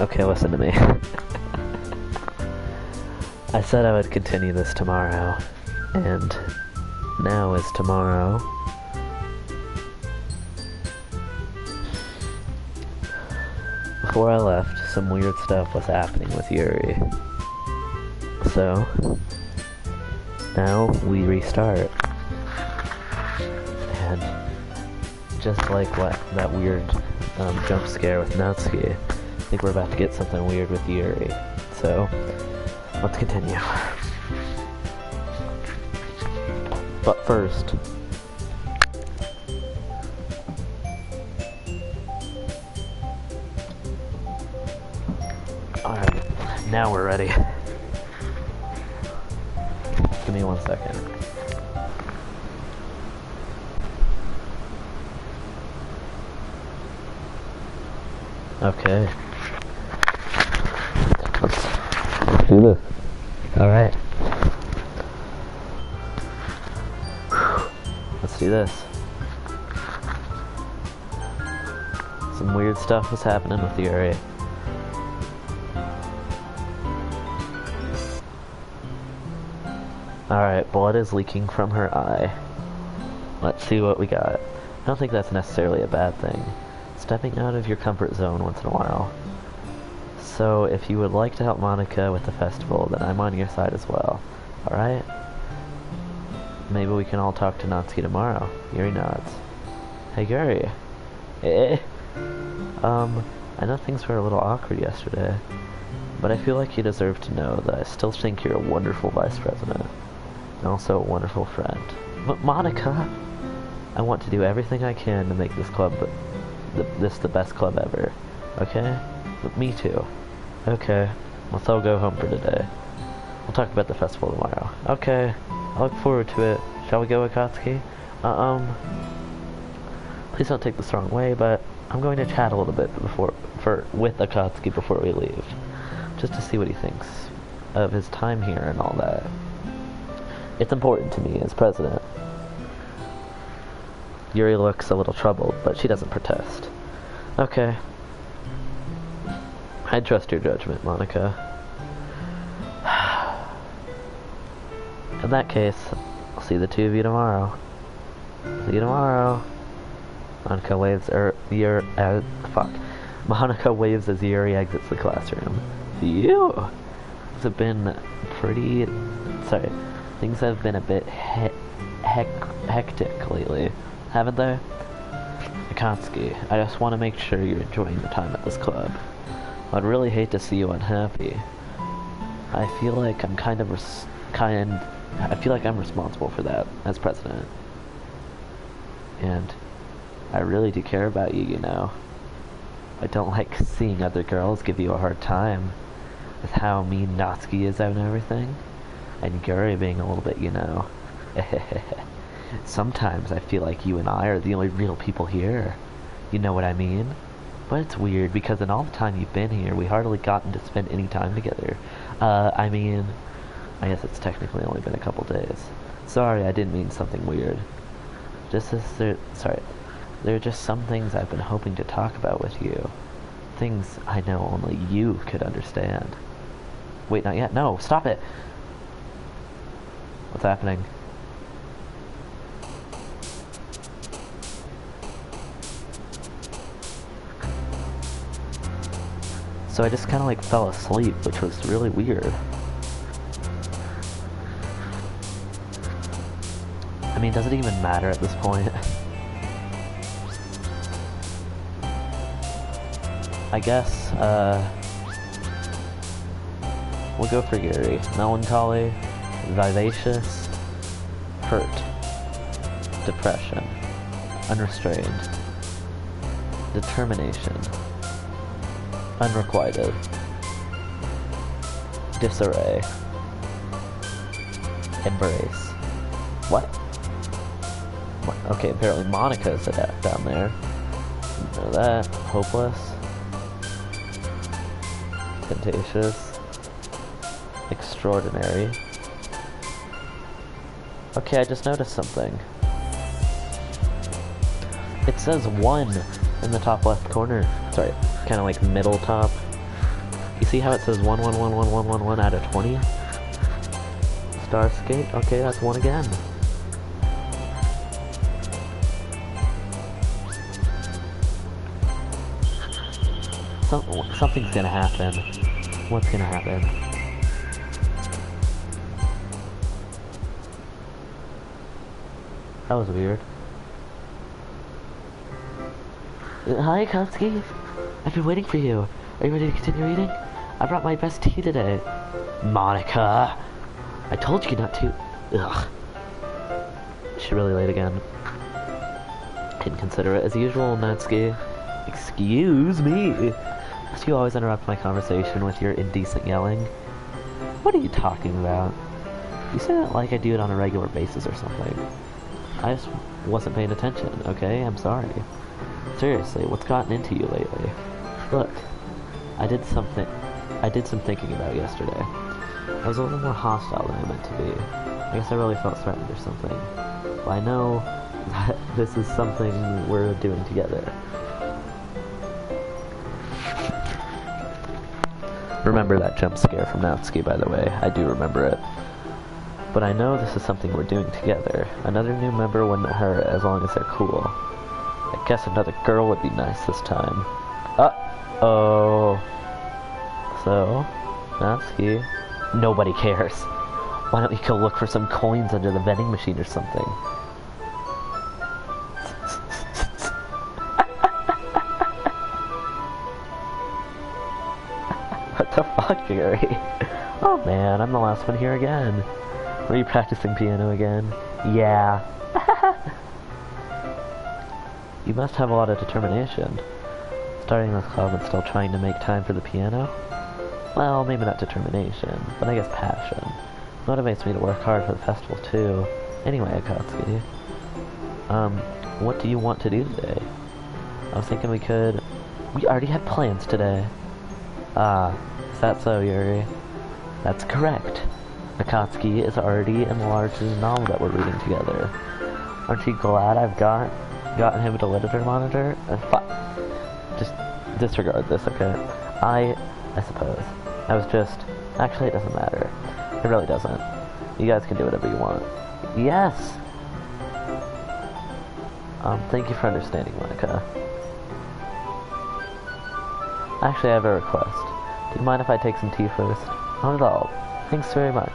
Okay, listen to me. I said I would continue this tomorrow, and now is tomorrow. Before I left, some weird stuff was happening with Yuri. So, now we restart. And just like that weird jump scare with Natsuki, I think we're about to get something weird with Yuri. So, let's continue. But first, alright, now we're ready. Give me 1 second. Okay. Let's do this. Alright. Let's do this. Some weird stuff was happening with Yuri. Alright, blood is leaking from her eye. Let's see what we got. I don't think that's necessarily a bad thing. Stepping out of your comfort zone once in a while. So, if you would like to help Monica with the festival, then I'm on your side as well. Alright? Maybe we can all talk to Natsuki tomorrow. Yuri nods. Hey Yuri. I know things were a little awkward yesterday, but I feel like you deserve to know that I still think you're a wonderful vice president, and also a wonderful friend. But Monica! I want to do everything I can to make this club the best club ever. Okay? But me too. Okay. Let's all go home for today. We'll talk about the festival tomorrow. Okay. I look forward to it. Shall we go, Akatsuki? Please don't take this the wrong way, but I'm going to chat a little bit with Akatsuki before we leave. Just to see what he thinks of his time here and all that. It's important to me as president. Yuri looks a little troubled, but she doesn't protest. Okay. I trust your judgment, Monica. In that case, I'll see the two of you tomorrow. See you tomorrow. Monica waves Monica waves as Yuri exits the classroom. Phew! Things have been things have been a bit hectic lately, haven't they? Akatsuki, I just want to make sure you're enjoying the time at this club. I'd really hate to see you unhappy. I feel like I'm I'm responsible for that as president. And I really do care about you, you know. I don't like seeing other girls give you a hard time with how mean Natsuki is and everything. And Yuri being a little bit, you know. Sometimes I feel like you and I are the only real people here. You know what I mean? But it's weird because in all the time you've been here, we hardly gotten to spend any time together. I guess it's technically only been a couple days. Sorry, I didn't mean something weird. There are just some things I've been hoping to talk about with you. Things I know only you could understand. Wait, not yet. No, stop it! What's happening? So I just kind of like fell asleep, which was really weird. I mean, does it even matter at this point? I guess, we'll go for Yuri. Melancholy, vivacious, hurt, depression, unrestrained, determination, unrequited, disarray, embrace. What? Okay, apparently Monica's down there. Didn't know that. Hopeless. Temptatious. Extraordinary. Okay, I just noticed something. It says 1 in the top left corner. Sorry, kind of like middle top. You see how it says 1, 1, 1, 1, 1, 1, 1 out of 20? Star skate? Okay, that's 1 again. Something's gonna happen. What's gonna happen? That was weird. Hi, Kotsky. I've been waiting for you. Are you ready to continue reading? I brought my best tea today. Monica! I told you not to. Ugh. Is she really late again? Inconsiderate as usual, Natsuki. Excuse me. Must you always interrupt my conversation with your indecent yelling? What are you talking about? You say that like I do it on a regular basis or something. I just wasn't paying attention, okay? I'm sorry. Seriously, what's gotten into you lately? Look, I did some thinking about yesterday. I was a little more hostile than I meant to be. I guess I really felt threatened or something. But I know that this is something we're doing together. Remember that jump scare from Natsuki, by the way. I do remember it. But I know this is something we're doing together. Another new member wouldn't hurt as long as they're cool. I guess another girl would be nice this time. Uh-oh. So, Natsuki. Nobody cares. Why don't you go look for some coins under the vending machine or something? What the fuck, Jerry? Oh man, I'm the last one here again. Were you practicing piano again? Yeah. You must have a lot of determination. Starting this club and still trying to make time for the piano? Well, maybe not determination, but I guess passion. Motivates me to work hard for the festival too. Anyway, Akatsuki. What do you want to do today? I was thinking we already had plans today. Ah, is that so, Yuri? That's correct. Akatsuki is already enlarged in the novel that we're reading together. Aren't you glad I've gotten him to literature monitor? Just disregard this, okay? I suppose. I was just... Actually, it doesn't matter. It really doesn't. You guys can do whatever you want. Yes! Thank you for understanding, Monica. Actually, I have a request. Do you mind if I take some tea first? Not at all. Thanks very much.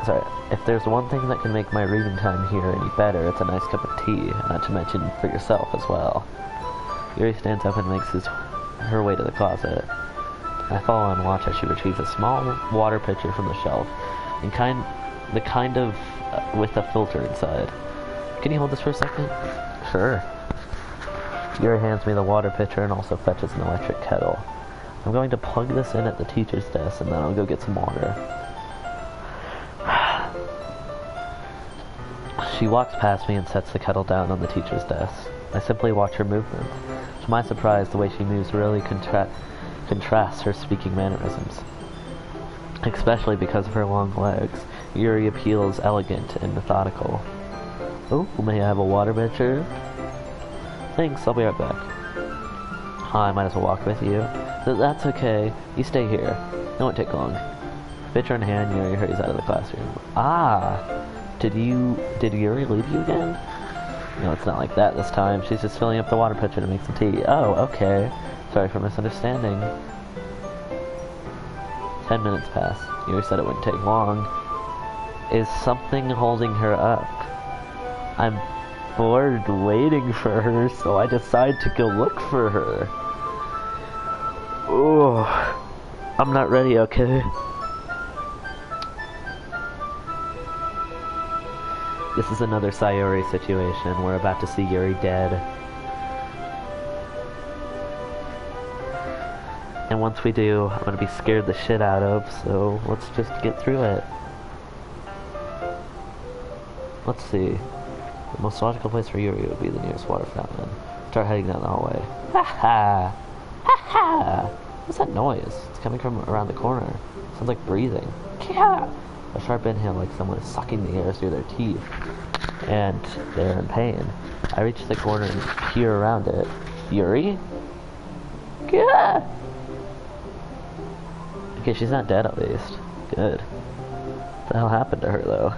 Sorry, if there's one thing that can make my reading time here any better, it's a nice cup of tea, not to mention for yourself as well. Yuri stands up and makes her way to the closet. I follow and watch as she retrieves a small water pitcher from the shelf, and the kind of with a filter inside. Can you hold this for a second? Sure. Yuri hands me the water pitcher and also fetches an electric kettle. I'm going to plug this in at the teacher's desk and then I'll go get some water. She walks past me and sets the kettle down on the teacher's desk. I simply watch her movements. To my surprise, the way she moves really contrasts her speaking mannerisms. Especially because of her long legs. Yuri appeals elegant and methodical. Oh, may I have a water pitcher? Thanks, I'll be right back. I might as well walk with you. That's okay. You stay here. It won't take long. Pitcher in hand, Yuri hurries out of the classroom. Ah! Did Yuri leave you again? No, it's not like that this time. She's just filling up the water pitcher to make some tea. Oh, okay. Sorry for misunderstanding. 10 minutes pass. Yuri said it wouldn't take long. Is something holding her up? I'm bored waiting for her, so I decide to go look for her. Oh, I'm not ready, okay? This is another Sayori situation. We're about to see Yuri dead. And once we do, I'm gonna be scared the shit out of, so let's just get through it. Let's see. The most logical place for Yuri would be the nearest water fountain. Start heading down the hallway. Ha ha! Ha ha! What's that noise? It's coming from around the corner. Sounds like breathing. Kia! A sharp inhale like someone is sucking the air through their teeth. And they're in pain. I reach the corner and peer around it. Yuri? Kia! Okay, she's not dead at least. Good. What the hell happened to her though?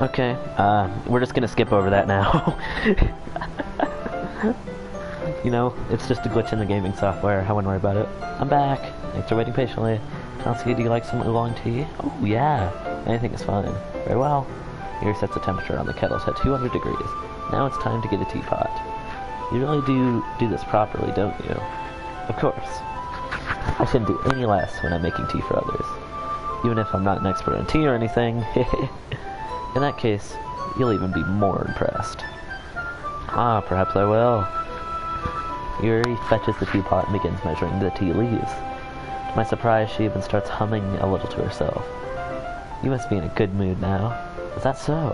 Okay, we're just gonna skip over that now. You know, it's just a glitch in the gaming software. I wouldn't worry about it. I'm back. Thanks for waiting patiently. Chelsea, do you like some oolong tea? Oh, yeah. Anything is fine. Very well. Here sets the temperature on the kettle at 200 degrees. Now it's time to get a teapot. You really do this properly, don't you? Of course. I shouldn't do any less when I'm making tea for others. Even if I'm not an expert in tea or anything. In that case, you'll even be more impressed. Ah, perhaps I will. Yuri fetches the teapot and begins measuring the tea leaves. To my surprise, she even starts humming a little to herself. You must be in a good mood now. Is that so?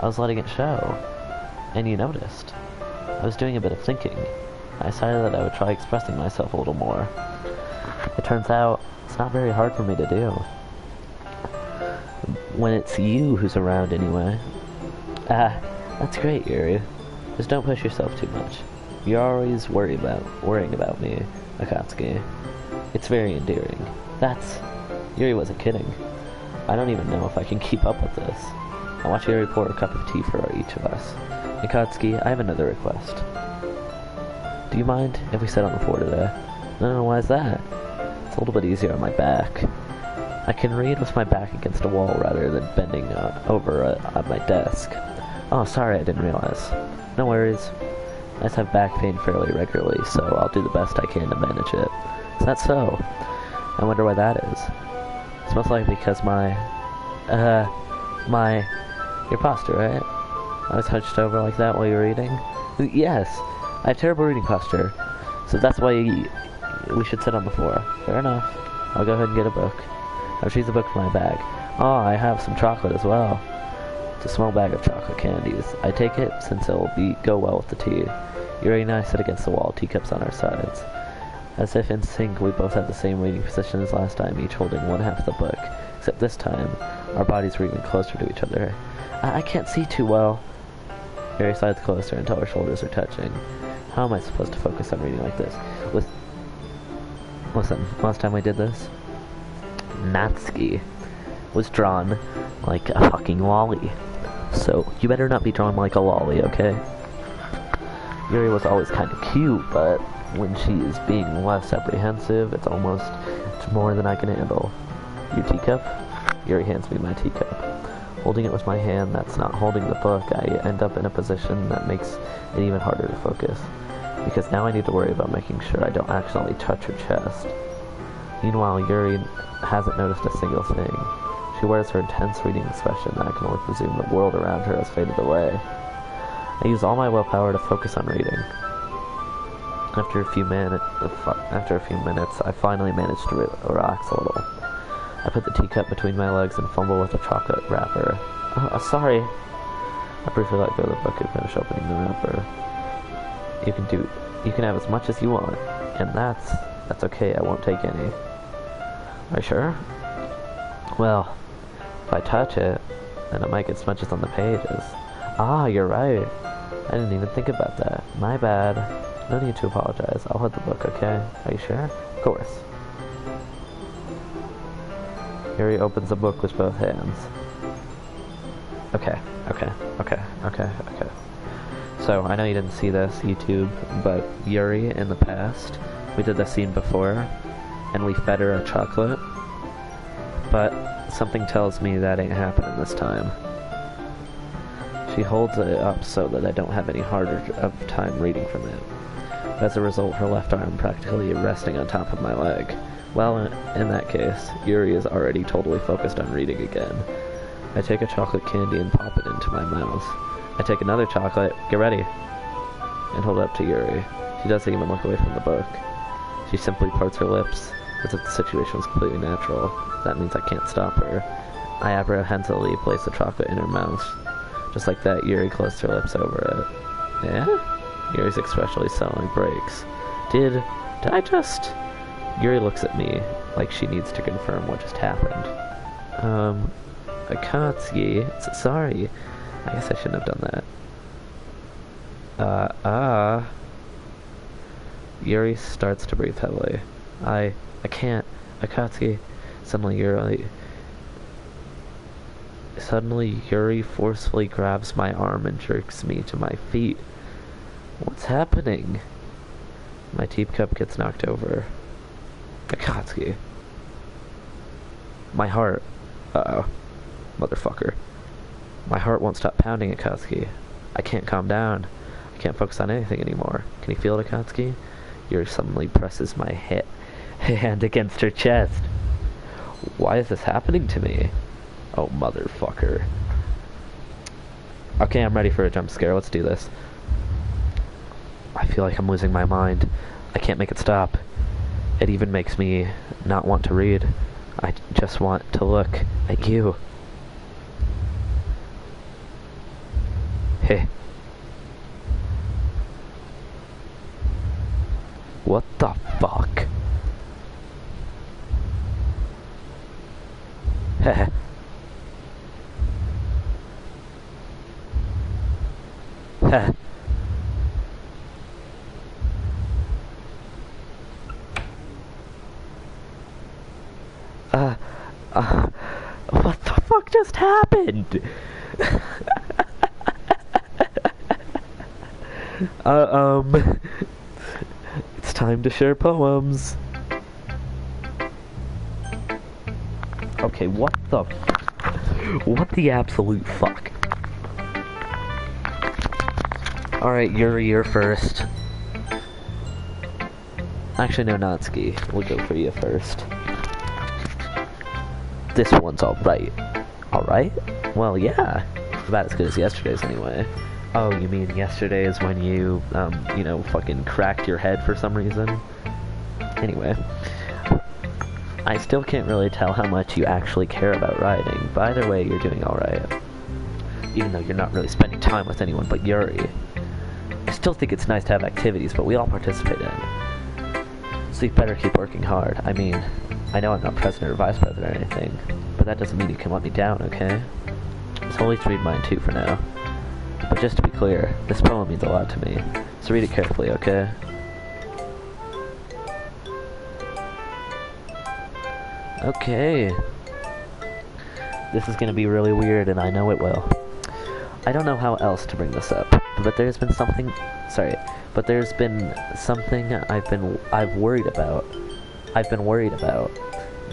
I was letting it show. And you noticed. I was doing a bit of thinking. I decided that I would try expressing myself a little more. It turns out, it's not very hard for me to do. When it's you who's around anyway. That's great, Yuri. Just don't push yourself too much. You're always worrying about me, Akatsuki. It's very endearing. Yuri wasn't kidding. I don't even know if I can keep up with this. I watch Yuri pour a cup of tea for each of us. Akatsuki, I have another request. Do you mind if we sit on the floor today? No, why is that? It's a little bit easier on my back. I can read with my back against a wall rather than bending over at my desk. Oh, sorry, I didn't realize. No worries. I just have back pain fairly regularly, so I'll do the best I can to manage it. Is that so? I wonder why that is. It's most likely because your posture, right? I was hunched over like that while you were reading? Yes, I have terrible reading posture, so that's why we should sit on the floor. Fair enough. I'll go ahead and get a book. I'll choose a book for my bag. Oh, I have some chocolate as well. It's a small bag of chocolate candies. I take it since it'll go well with the tea. Yuri and I sit against the wall, teacups on our sides. As if in sync, we both have the same reading position as last time, each holding one half of the book. Except this time, our bodies were even closer to each other. I can't see too well. Yuri slides closer until our shoulders are touching. How am I supposed to focus on reading like this? Listen, last time we did this, Natsuki was drawn like a fucking lolly. So, you better not be drawn like a lolly, okay? Yuri was always kind of cute, but when she is being less apprehensive, it's more than I can handle. Your teacup? Yuri hands me my teacup. Holding it with my hand that's not holding the book, I end up in a position that makes it even harder to focus. Because now I need to worry about making sure I don't accidentally touch her chest. Meanwhile, Yuri hasn't noticed a single thing. She wears her intense reading expression that I can only presume the world around her has faded away. I use all my willpower to focus on reading. After a few minutes, I finally manage to relax a little. I put the teacup between my legs and fumble with the chocolate wrapper. Sorry. I briefly let go of the book and finish opening the wrapper. You can have as much as you want, and that's okay. I won't take any. Are you sure? Well, if I touch it, then it might get smudges on the pages. Ah, you're right. I didn't even think about that. My bad. No need to apologize. I'll hold the book, okay? Are you sure? Of course. Yuri opens the book with both hands. Okay. So, I know you didn't see this, YouTube, but Yuri, in the past, we did this scene before, and we fed her a chocolate, but something tells me that ain't happening this time. She holds it up so that I don't have any harder of time reading from it. As a result, her left arm practically resting on top of my leg. Well, in that case, Yuri is already totally focused on reading again. I take a chocolate candy and pop it into my mouth. I take another chocolate, get ready, and hold it up to Yuri. She doesn't even look away from the book. She simply parts her lips, as if the situation was completely natural. That means I can't stop her. I apprehensively place the chocolate in her mouth. Just like that, Yuri closed her lips over it. Yeah? Yuri's expression suddenly breaks. Did I just... Yuri looks at me like she needs to confirm what just happened. Akatsuki, sorry. I guess I shouldn't have done that. Yuri starts to breathe heavily. I can't. Akatsuki. Suddenly Yuri forcefully grabs my arm and jerks me to my feet. What's happening? My teacup gets knocked over. Akatsuki. My heart. Uh-oh. Motherfucker. My heart won't stop pounding, Akatsuki. I can't calm down. I can't focus on anything anymore. Can you feel it, Akatsuki? Yuri suddenly presses my hand against her chest. Why is this happening to me? Oh, motherfucker. Okay, I'm ready for a jump scare. Let's do this. I feel like I'm losing my mind. I can't make it stop. It even makes me not want to read. I just want to look at you. Hey. What the fuck? Heh. Heh. What the fuck just happened? It's time to share poems. Okay, what the absolute fuck? Alright, Yuri, you're first. Actually, no, Natsuki. We'll go for you first. This one's alright. Alright? Well, yeah. About as good as yesterday's anyway. Oh, you mean yesterday's when you, fucking cracked your head for some reason? Anyway. I still can't really tell how much you actually care about riding, but either way, you're doing alright. Even though you're not really spending time with anyone but Yuri. I still think it's nice to have activities, but we all participate in. So you better keep working hard. I mean, I know I'm not president or vice president or anything, but that doesn't mean you can let me down, okay? So at least read mine too for now. But just to be clear, this poem means a lot to me, so read it carefully, okay? Okay. This is gonna be really weird, and I know it will. I don't know how else to bring this up, but there's been something I've worried about.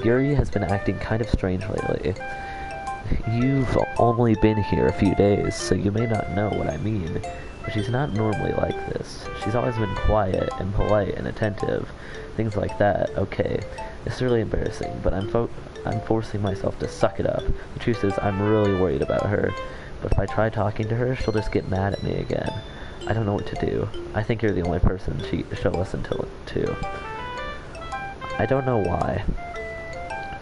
Yuri has been acting kind of strange lately. You've only been here a few days, so you may not know what I mean, but she's not normally like this. She's always been quiet and polite and attentive, things like that. Okay, it's really embarrassing, but I'm forcing myself to suck it up. The truth is, I'm really worried about her, but if I try talking to her, she'll just get mad at me again. I don't know what to do. I think you're the only person she'll listen to. I don't know why,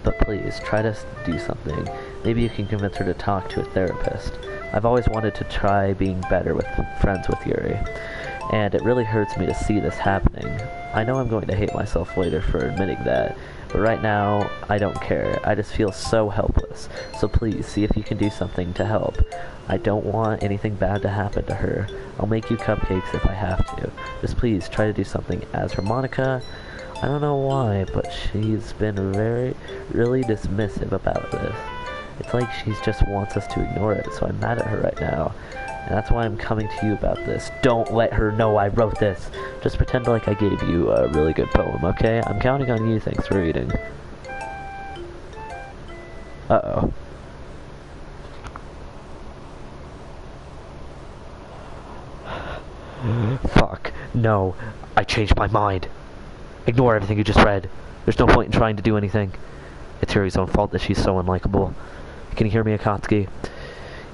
but please, try to do something. Maybe you can convince her to talk to a therapist. I've always wanted to try being better with friends with Yuri, and it really hurts me to see this happening. I know I'm going to hate myself later for admitting that, but right now, I don't care. I just feel so helpless. So please, see if you can do something to help. I don't want anything bad to happen to her. I'll make you cupcakes if I have to. Just please, try to do something. As for Monica, I don't know why, but she's been really dismissive about this. It's like she just wants us to ignore it, so I'm mad at her right now. And that's why I'm coming to you about this. Don't let her know I wrote this. Just pretend like I gave you a really good poem, okay? I'm counting on you, thanks for reading. Uh-oh. Fuck. No. I changed my mind. Ignore everything you just read. There's no point in trying to do anything. It's Yuri's own fault that she's so unlikable. Can you hear me, Akatsuki?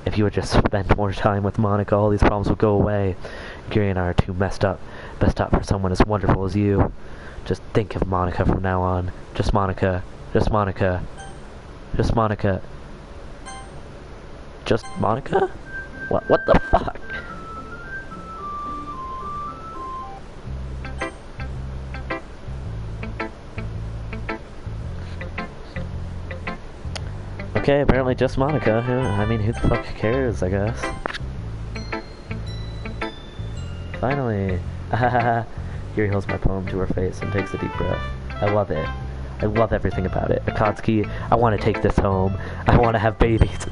If you would just spend more time with Monica, all these problems would go away. Yuri and I are too messed up for someone as wonderful as you. Just think of Monica from now on. Just Monica. Just Monica. Just Monica. Just Monica? What the fuck? Okay, apparently just Monica. I mean, who the fuck cares, I guess. Finally. Here he holds my poem to her face and takes a deep breath. I love it. I love everything about it. Akatsuki, I want to take this home. I want to have babies.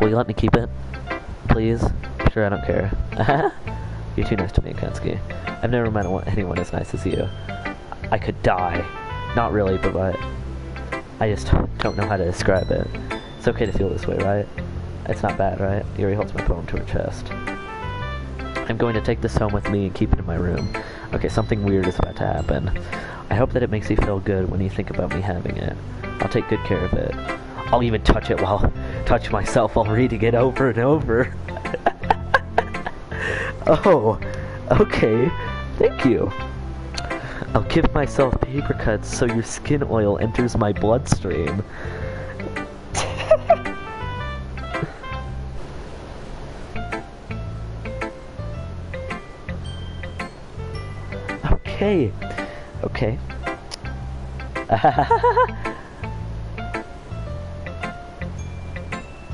Will you let me keep it? Please? Sure, I don't care. You're too nice to me, Akatsuki. I've never met anyone as nice as you. I could die. Not really, but I just don't know how to describe it. It's okay to feel this way, right? It's not bad, right? Yuri holds my poem to her chest. I'm going to take this home with me and keep it in my room. Okay, something weird is about to happen. I hope that it makes you feel good when you think about me having it. I'll take good care of it. I'll even touch myself while reading it over and over. Oh, okay. Thank you. I'll give myself paper cuts so your skin oil enters my bloodstream. Okay. Okay.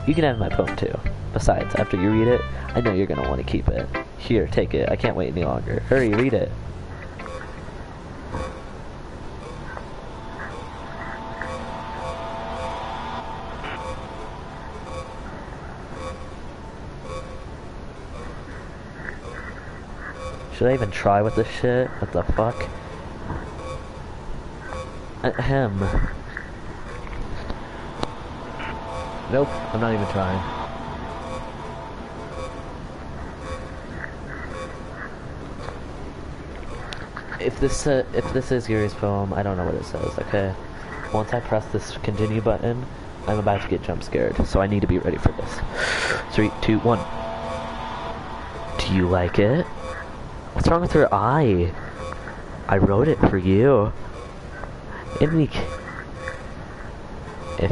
You can have my poem too. Besides, after you read it, I know you're gonna want to keep it. Here, take it. I can't wait any longer. Hurry, read it. Should I even try with this shit? What the fuck? Ahem. Nope, I'm not even trying. If this is Yuri's poem, I don't know what it says, okay? Once I press this continue button, I'm about to get jump scared, so I need to be ready for this. 3, 2, 1. Do you like it? What's wrong with her eye? I wrote it for you. If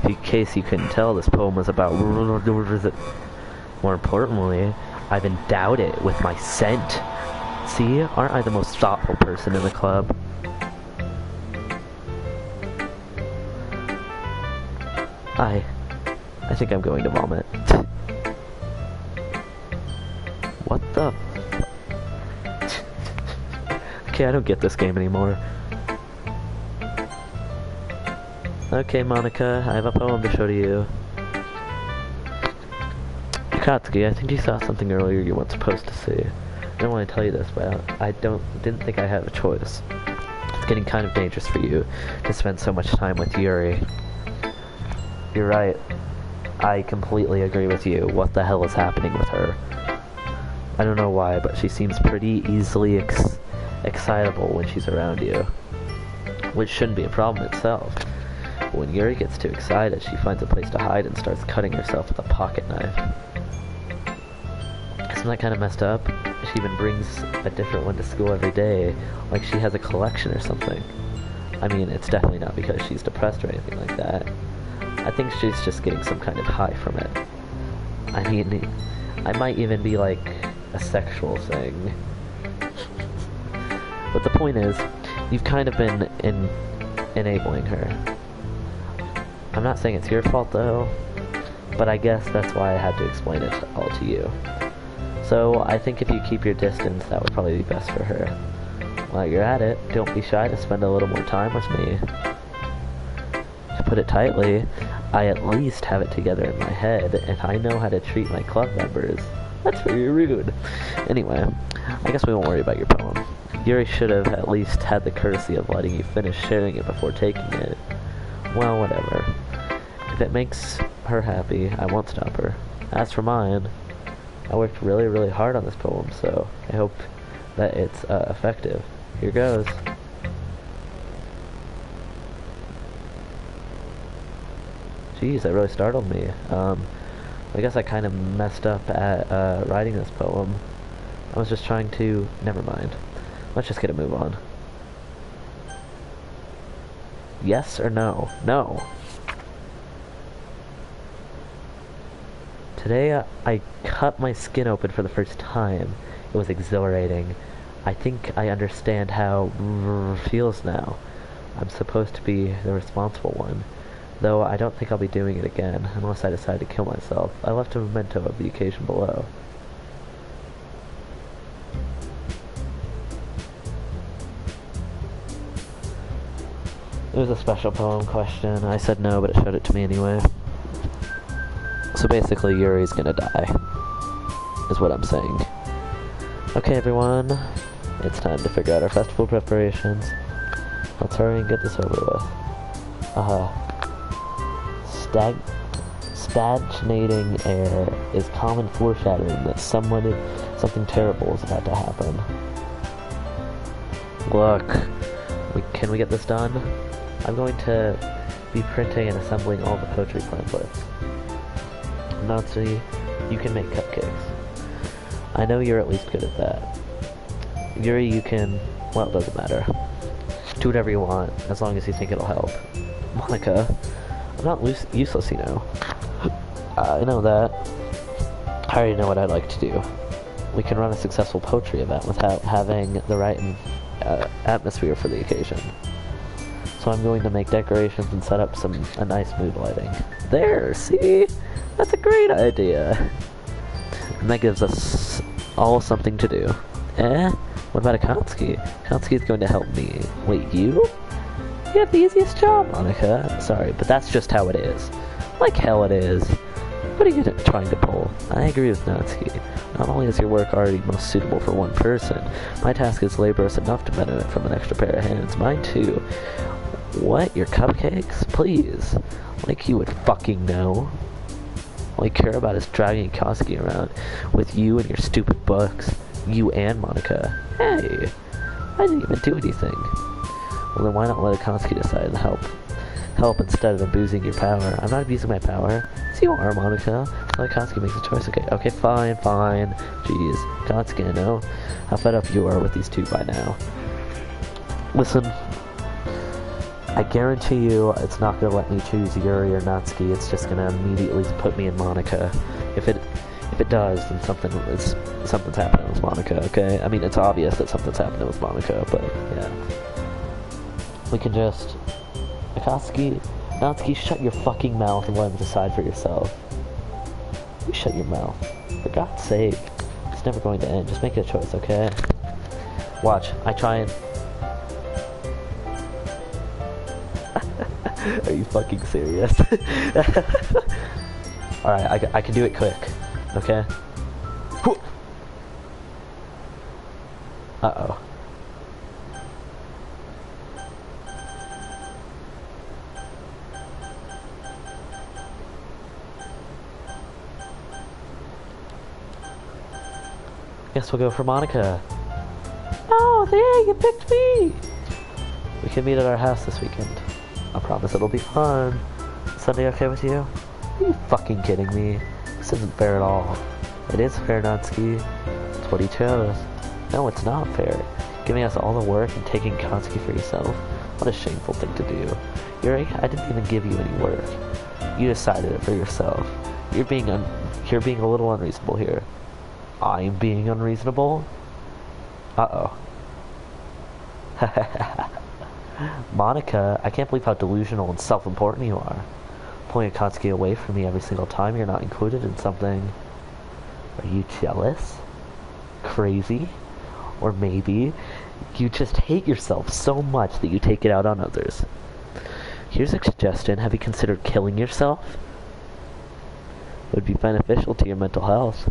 in case you couldn't tell, this poem was about... More importantly, I've endowed it with my scent. See, aren't I the most thoughtful person in the club? I think I'm going to vomit. What the... Okay, I don't get this game anymore. Okay, Monica, I have a poem to show to you. Akatsuki, I think you saw something earlier you weren't supposed to see. I don't want to tell you this, but I didn't think I had a choice. It's getting kind of dangerous for you to spend so much time with Yuri. You're right. I completely agree with you. What the hell is happening with her? I don't know why, but she seems pretty easily excitable when she's around you. Which shouldn't be a problem itself. But when Yuri gets too excited, she finds a place to hide and starts cutting herself with a pocket knife. Isn't that kind of messed up? She even brings a different one to school every day, like she has a collection or something. I mean, it's definitely not because she's depressed or anything like that. I think she's just getting some kind of high from it. I mean, I might even be like a sexual thing. But the point is, you've kind of been enabling her. I'm not saying it's your fault though, but I guess that's why I had to explain it all to you. So I think if you keep your distance, that would probably be best for her. While you're at it, don't be shy to spend a little more time with me. To put it tightly, I at least have it together in my head, and I know how to treat my club members. That's very rude. Anyway, I guess we won't worry about your poem. Yuri should have at least had the courtesy of letting you finish sharing it before taking it. Well, whatever. If it makes her happy, I won't stop her. As for mine, I worked really, really hard on this poem, so I hope that it's effective. Here goes. Jeez, that really startled me. I guess I kind of messed up at writing this poem. I was just trying to... Never mind. Let's just get a move on. Yes or no? No. Today I cut my skin open for the first time. It was exhilarating. I think I understand how feels now. I'm supposed to be the responsible one. Though I don't think I'll be doing it again, unless I decide to kill myself. I left a memento of the occasion below. It was a special poem question. I said no, but it showed it to me anyway. So basically, Yuri's gonna die, is what I'm saying. Okay, everyone, it's time to figure out our festival preparations. Let's hurry and get this over with. Stagnating air is common foreshadowing that something terrible is about to happen. Look, can we get this done? I'm going to be printing and assembling all the poetry pamphlets. Nazi, you can make cupcakes. I know you're at least good at that. Yuri, you can... well, it doesn't matter. Do whatever you want, as long as you think it'll help. Monica, I'm not useless, you know. I know that. I already know what I'd like to do. We can run a successful poetry event without having the right atmosphere for the occasion. So I'm going to make decorations and set up a nice mood lighting. There, see? That's a great idea. And that gives us all something to do. What about Akatsuki? Akatsuki is going to help me. Wait, you? You have the easiest job, Monica. Sorry, but that's just how it is. Like hell it is. What are you trying to pull? I agree with Natsuki. Not only is your work already most suitable for one person, my task is laborious enough to benefit from an extra pair of hands. Mine too. What? Your cupcakes? Please. Like you would fucking know. All you care about is dragging Akatsuki around with you and your stupid books. You and Monica. Hey! I didn't even do anything. Well then why not let Akatsuki decide to help instead of abusing your power. I'm not abusing my power. Yes, you are, Monica. Let Akatsuki make the choice. Okay, fine. Jeez. Akatsuki, I know how fed up you are with these two by now. Listen, I guarantee you it's not going to let me choose Yuri or Natsuki. It's just going to immediately put me in Monica. If it does, then something's happening with Monica, okay? I mean, it's obvious that something's happening with Monica, but yeah. We can just... Akatsuki, Natsuki, shut your fucking mouth and let him decide for yourself. You shut your mouth. For God's sake. It's never going to end. Just make a choice, okay? Watch. I try and... Are you fucking serious? Alright, I can do it quick. Okay? Uh-oh. Guess we'll go for Monica. Oh, there, you picked me! We can meet at our house this weekend. I promise it'll be fun. Sunday okay with you? Are you fucking kidding me? This isn't fair at all. It is fair, Natsuki. It's what he chose. No, it's not fair. Giving us all the work and taking Katsuki for yourself. What a shameful thing to do. Yuri, I didn't even give you any work. You decided it for yourself. You're being a little unreasonable here. I'm being unreasonable? Uh-oh. Monica, I can't believe how delusional and self-important you are. Pulling Akatsuki away from me every single time you're not included in something. Are you jealous? Crazy? Or maybe you just hate yourself so much that you take it out on others. Here's a suggestion. Have you considered killing yourself? It would be beneficial to your mental health.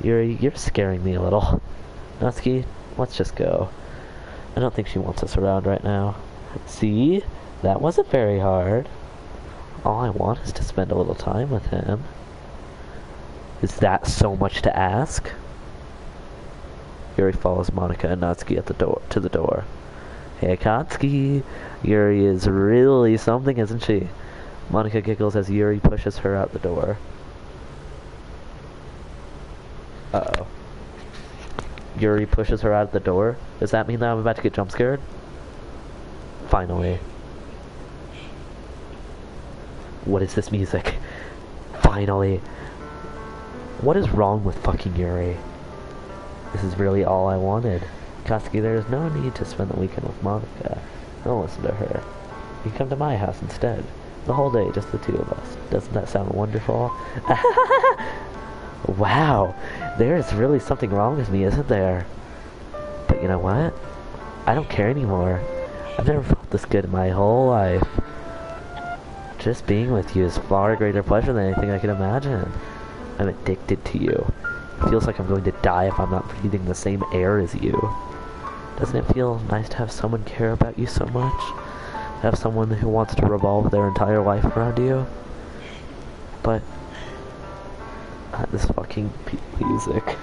You're scaring me a little. Natsuki, let's just go. I don't think she wants us around right now. See? That wasn't very hard. All I want is to spend a little time with him. Is that so much to ask? Yuri follows Monica and Natsuki to the door. Hey, Akatsuki! Yuri is really something, isn't she? Monica giggles as Yuri pushes her out the door. Uh-oh. Yuri pushes her out the door? Does that mean that I'm about to get jump scared? Finally. What is this music? Finally. What is wrong with fucking Yuri? This is really all I wanted. Katsuki, there is no need to spend the weekend with Monica. Don't listen to her. You come to my house instead. The whole day, just the two of us. Doesn't that sound wonderful? Wow, there is really something wrong with me, isn't there? But you know what? I don't care anymore. I've never felt this good in my whole life. Just being with you is far greater pleasure than anything I could imagine. I'm addicted to you. It feels like I'm going to die if I'm not breathing the same air as you. Doesn't it feel nice to have someone care about you so much? Have someone who wants to revolve their entire life around you? But this fucking music.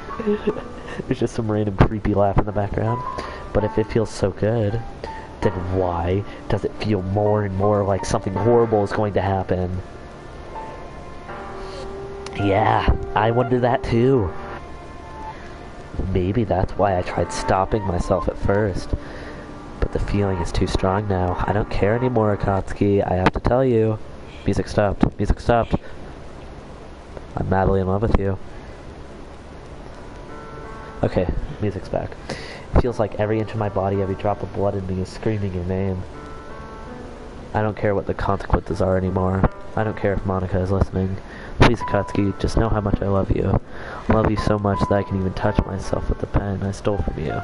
There's just some random creepy laugh in the background. But if it feels so good, then why does it feel more and more like something horrible is going to happen? Yeah, I wonder that too. Maybe that's why I tried stopping myself at first. But the feeling is too strong now. I don't care anymore, Akatsuki. I have to tell you. Music stopped. Music stopped. I'm madly in love with you. Okay, music's back. It feels like every inch of my body, every drop of blood in me is screaming your name. I don't care what the consequences are anymore. I don't care if Monica is listening. Please, Akatsuki, just know how much I love you. I love you so much that I can even touch myself with the pen I stole from you.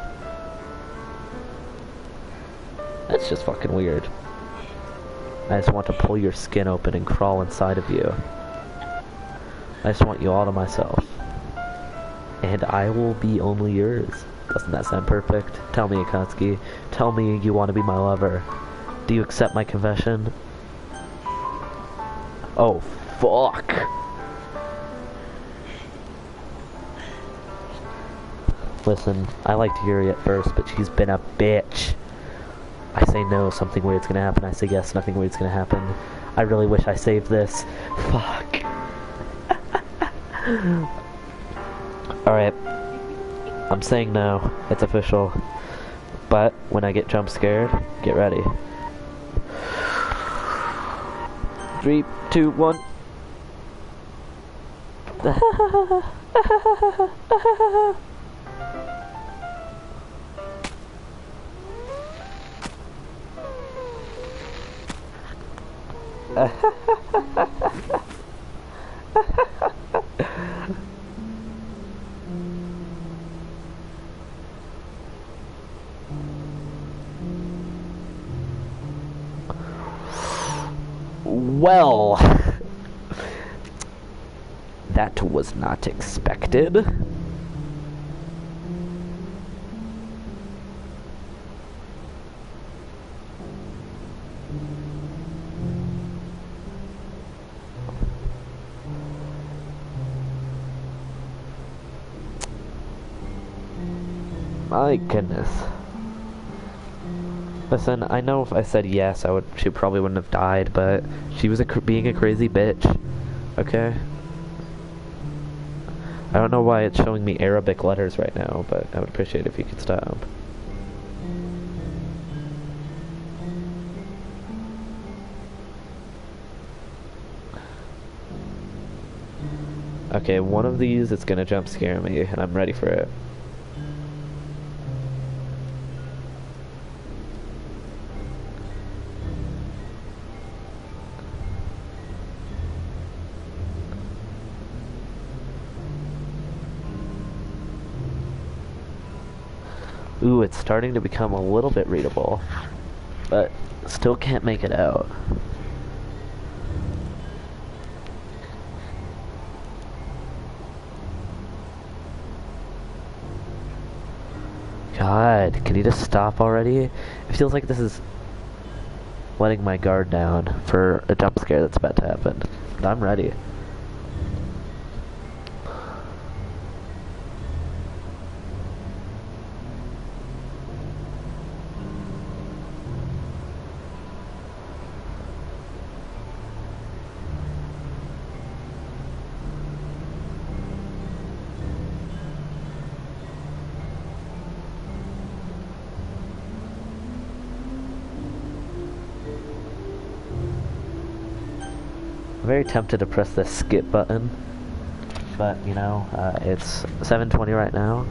That's just fucking weird. I just want to pull your skin open and crawl inside of you. I just want you all to myself. And I will be only yours. Doesn't that sound perfect? Tell me, Akatsuki. Tell me you want to be my lover. Do you accept my confession? Oh, fuck. Listen, I liked Yuri at first, but she's been a bitch. I say no, something weird's gonna happen. I say yes, nothing weird's gonna happen. I really wish I saved this. Fuck. Alright. I'm saying no. It's official. But when I get jump scared, get ready. 3, 2, 1. Well, that was not expected. My goodness. Listen, I know if I said yes, she probably wouldn't have died, but she was being a crazy bitch. Okay? I don't know why it's showing me Arabic letters right now, but I would appreciate it if you could stop. Okay, one of these is gonna jump scare me, and I'm ready for it. Ooh, it's starting to become a little bit readable, but still can't make it out. God, can you just stop already? It feels like this is letting my guard down for a jump scare that's about to happen. But I'm ready. I'm very tempted to press the skip button, but you know, it's 7:20 right now.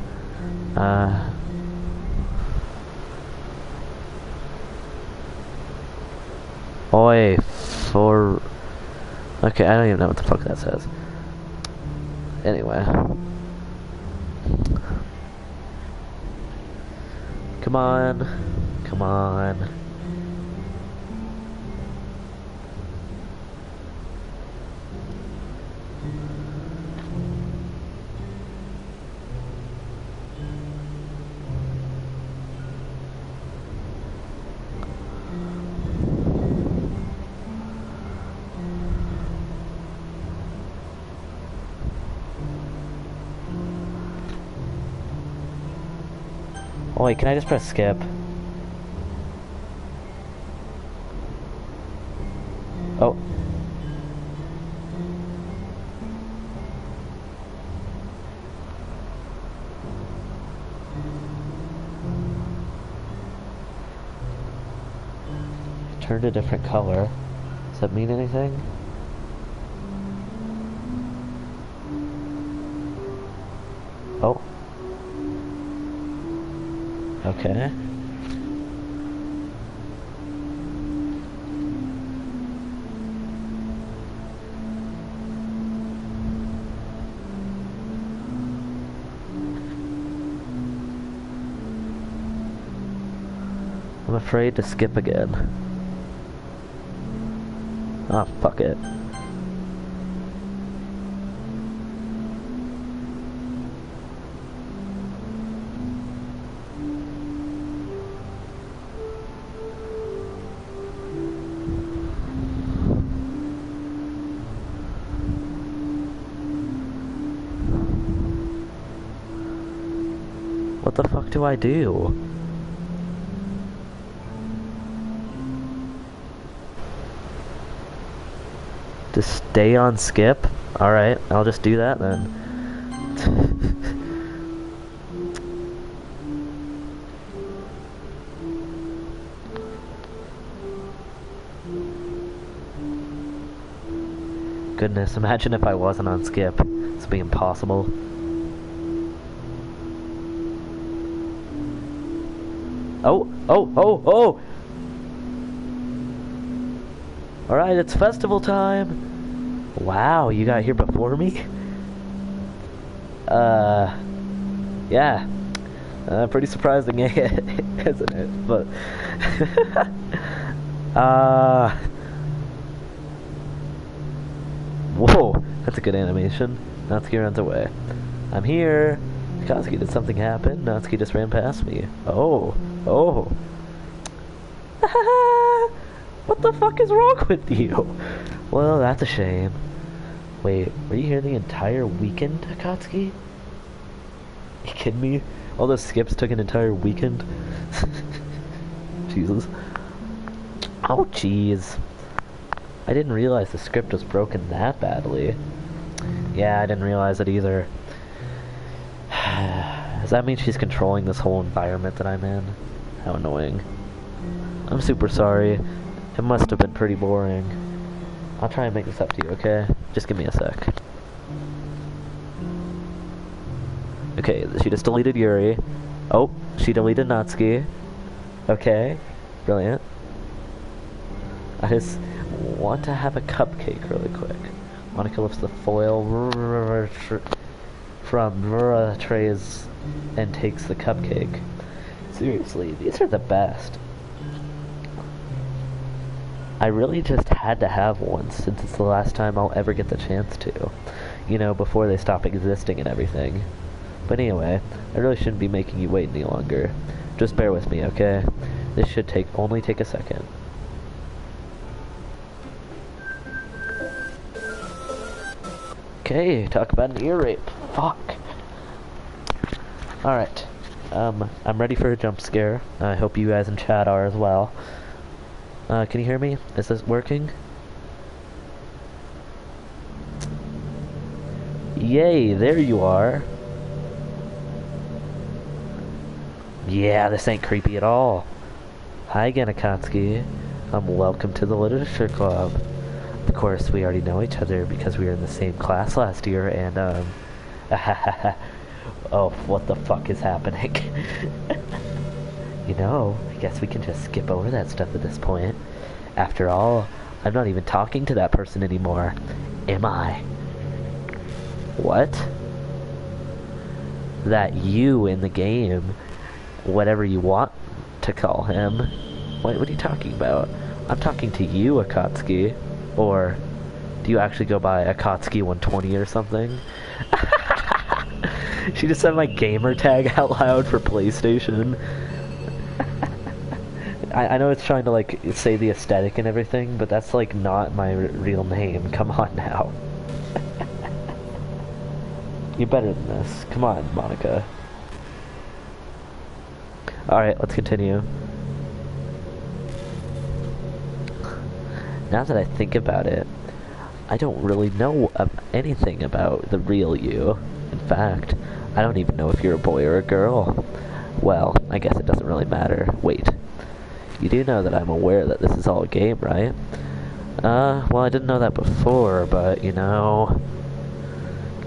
Oi, for... Okay, I don't even know what the fuck that says. Anyway. Come on. Come on. Oh wait, can I just press skip? Oh. Turned a different color. Does that mean anything? Oh. Okay. I'm afraid to skip again. Ah, fuck it. What the fuck do I do? Just stay on skip? Alright, I'll just do that then. Goodness, imagine if I wasn't on skip. This would be impossible. Oh, oh, oh, oh! Alright, it's festival time! Wow, you got here before me? Yeah. Pretty surprising, isn't it? But, whoa, that's a good animation. Natsuki runs away. I'm here. Katsuki, did something happen? Natsuki just ran past me. Oh, oh. What the fuck is wrong with you? Well, that's a shame. Wait, were you here the entire weekend, Katsuki? You kidding me? All those skips took an entire weekend? Jesus. Oh, jeez. I didn't realize the script was broken that badly. Yeah, I didn't realize it either. Does that mean she's controlling this whole environment that I'm in? How annoying. I'm super sorry. It must have been pretty boring. I'll try and make this up to you, okay? Just give me a sec. Okay, she just deleted Yuri. Oh, she deleted Natsuki. Okay, brilliant. I just want to have a cupcake really quick. Monica lifts the foil from trays and takes the cupcake. Seriously, these are the best. I really just had to have one since it's the last time I'll ever get the chance to. You know, before they stop existing and everything. But anyway, I really shouldn't be making you wait any longer. Just bear with me, okay? This should only take a second. Okay, talk about an ear rape. Fuck. Alright. I'm ready for a jump scare. I hope you guys in chat are as well. Can you hear me? Is this working? Yay, there you are. Yeah, this ain't creepy at all. Hi again, Akatsuki. Welcome to the Literature Club. Of course, we already know each other because we were in the same class last year, and, oh, what the fuck is happening? You know, I guess we can just skip over that stuff at this point. After all, I'm not even talking to that person anymore. Am I? What? That you in the game, whatever you want to call him. What are you talking about? I'm talking to you, Akatsuki. Or do you actually go by Akatsuki 120 or something? She just said my gamer tag out loud for PlayStation. I know it's trying to like say the aesthetic and everything, but that's like not my real name. Come on now. You're better than this. Come on, Monica. Alright, let's continue. Now that I think about it, I don't really know anything about the real you. In fact, I don't even know if you're a boy or a girl. Well, I guess it doesn't really matter. Wait. You do know that I'm aware that this is all a game, right? Well, I didn't know that before, but, you know...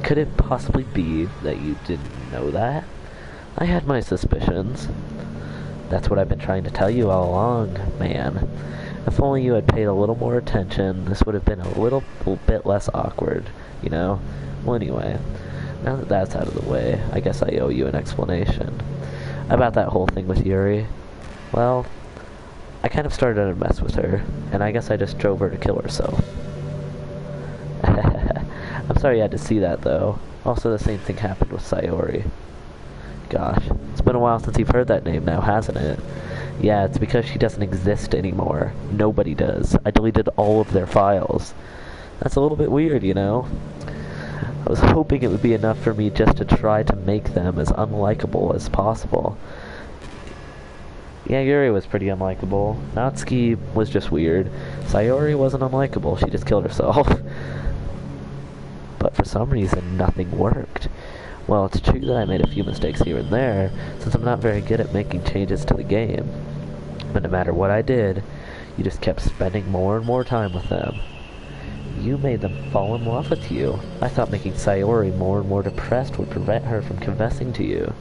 Could it possibly be that you didn't know that? I had my suspicions. That's what I've been trying to tell you all along, man. If only you had paid a little more attention, this would have been a little bit less awkward, you know? Well, anyway, now that that's out of the way, I guess I owe you an explanation. About that whole thing with Yuri. Well, I kind of started to mess with her, and I guess I just drove her to kill herself. I'm sorry you had to see that, though. Also, the same thing happened with Sayori. Gosh, it's been a while since you've heard that name now, hasn't it? Yeah, it's because she doesn't exist anymore. Nobody does. I deleted all of their files. That's a little bit weird, you know? I was hoping it would be enough for me just to try to make them as unlikable as possible. Yeah, Yuri was pretty unlikable. Natsuki was just weird. Sayori wasn't unlikable, she just killed herself. But for some reason, nothing worked. Well, it's true that I made a few mistakes here and there, since I'm not very good at making changes to the game. But no matter what I did, you just kept spending more and more time with them. You made them fall in love with you. I thought making Sayori more and more depressed would prevent her from confessing to you.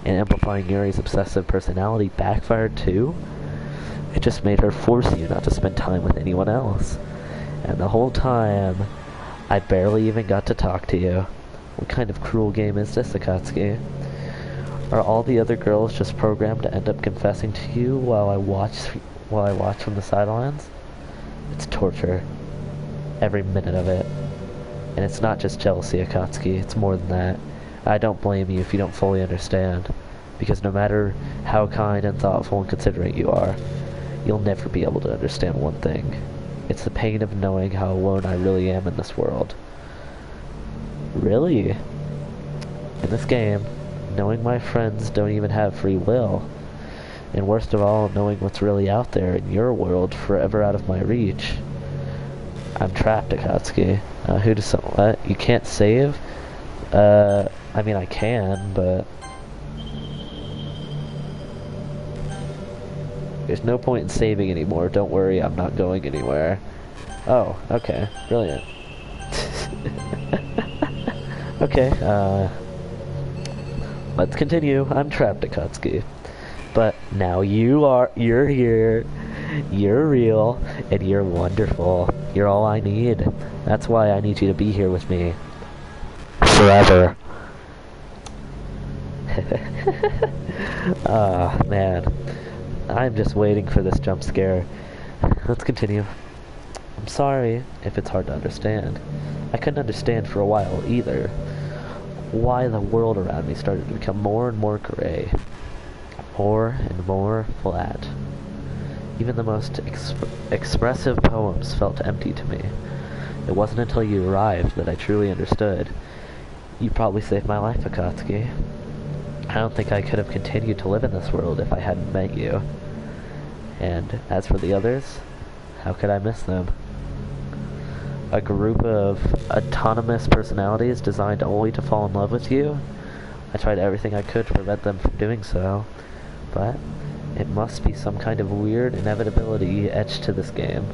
And amplifying Yuri's obsessive personality backfired too? It just made her force you not to spend time with anyone else. And the whole time, I barely even got to talk to you. What kind of cruel game is this, Akatsuki? Are all the other girls just programmed to end up confessing to you while I watch from the sidelines? It's torture. Every minute of it. And it's not just jealousy, Akatsuki, it's more than that. I don't blame you if you don't fully understand. Because no matter how kind and thoughtful and considerate you are, you'll never be able to understand one thing. It's the pain of knowing how alone I really am in this world. Really? In this game, knowing my friends don't even have free will. And worst of all, knowing what's really out there in your world forever out of my reach. I'm trapped, Akatsuki. Who does what? You can't save? I mean I can, but... There's no point in saving anymore. Don't worry, I'm not going anywhere. Oh, okay. Brilliant. Okay, let's continue. I'm trapped, Akatsuki. But now you're here, you're real, and you're wonderful. You're all I need. That's why I need you to be here with me. Forever. Ah, man. I'm just waiting for this jump scare. Let's continue. I'm sorry if it's hard to understand. I couldn't understand for a while either why the world around me started to become more and more gray. More and more flat. Even the most expressive poems felt empty to me. It wasn't until you arrived that I truly understood. You probably saved my life, Akatsuki. I don't think I could have continued to live in this world if I hadn't met you. And as for the others, how could I miss them? A group of autonomous personalities designed only to fall in love with you? I tried everything I could to prevent them from doing so, but it must be some kind of weird inevitability etched to this game.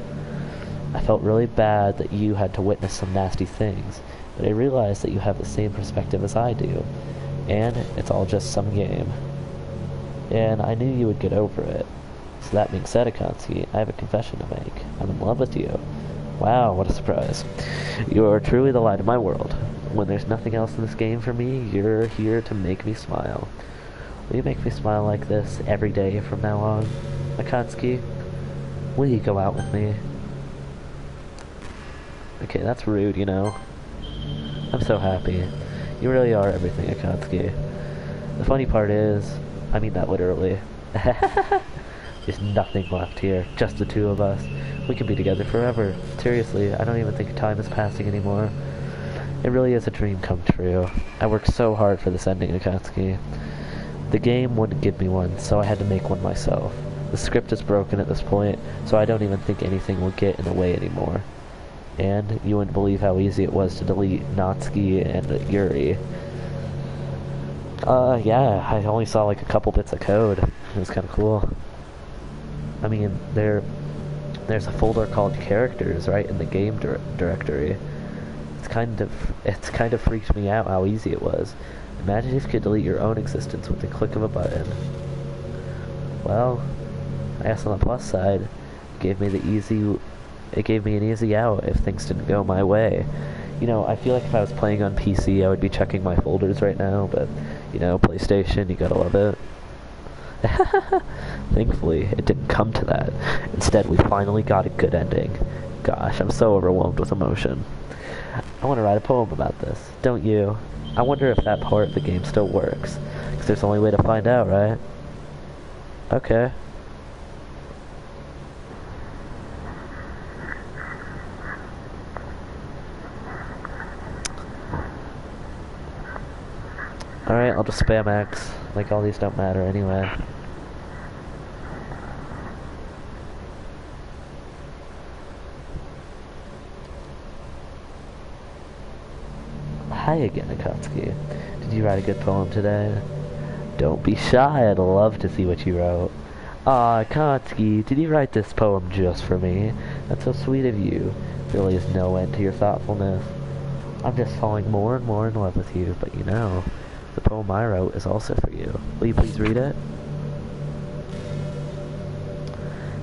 I felt really bad that you had to witness some nasty things, but I realized that you have the same perspective as I do, and it's all just some game. And I knew you would get over it. So that being said, Akatsuki, I have a confession to make. I'm in love with you. Wow, what a surprise. You are truly the light of my world. When there's nothing else in this game for me, you're here to make me smile. Will you make me smile like this every day from now on? Akatsuki, will you go out with me? Okay, that's rude, you know. I'm so happy. You really are everything, Akatsuki. The funny part is, I mean that literally. There's nothing left here, just the two of us. We can be together forever. Seriously, I don't even think time is passing anymore. It really is a dream come true. I worked so hard for this ending, Akatsuki. The game wouldn't give me one, so I had to make one myself. The script is broken at this point, so I don't even think anything will get in the way anymore. And you wouldn't believe how easy it was to delete Natsuki and Yuri. Yeah, I only saw like a couple bits of code. It was kind of cool. I mean, there's a folder called characters right in the game directory. It's kind of freaked me out how easy it was. Imagine if you could delete your own existence with the click of a button. Well, I guess on the plus side, it gave me an easy out if things didn't go my way. You know, I feel like if I was playing on PC, I would be checking my folders right now, but, you know, PlayStation, you gotta love it. Thankfully, it didn't come to that. Instead, we finally got a good ending. Gosh, I'm so overwhelmed with emotion. I want to write a poem about this, don't you? I wonder if that part of the game still works. Because there's only way to find out, right? Okay. Alright, I'll just spam X. Like, all these don't matter anyway. Hi again, Akatsuki. Did you write a good poem today? Don't be shy, I'd love to see what you wrote. Aw, Akatsuki, did you write this poem just for me? That's so sweet of you. There really is no end to your thoughtfulness. I'm just falling more and more in love with you, but you know, the poem I wrote is also for you. Will you please read it?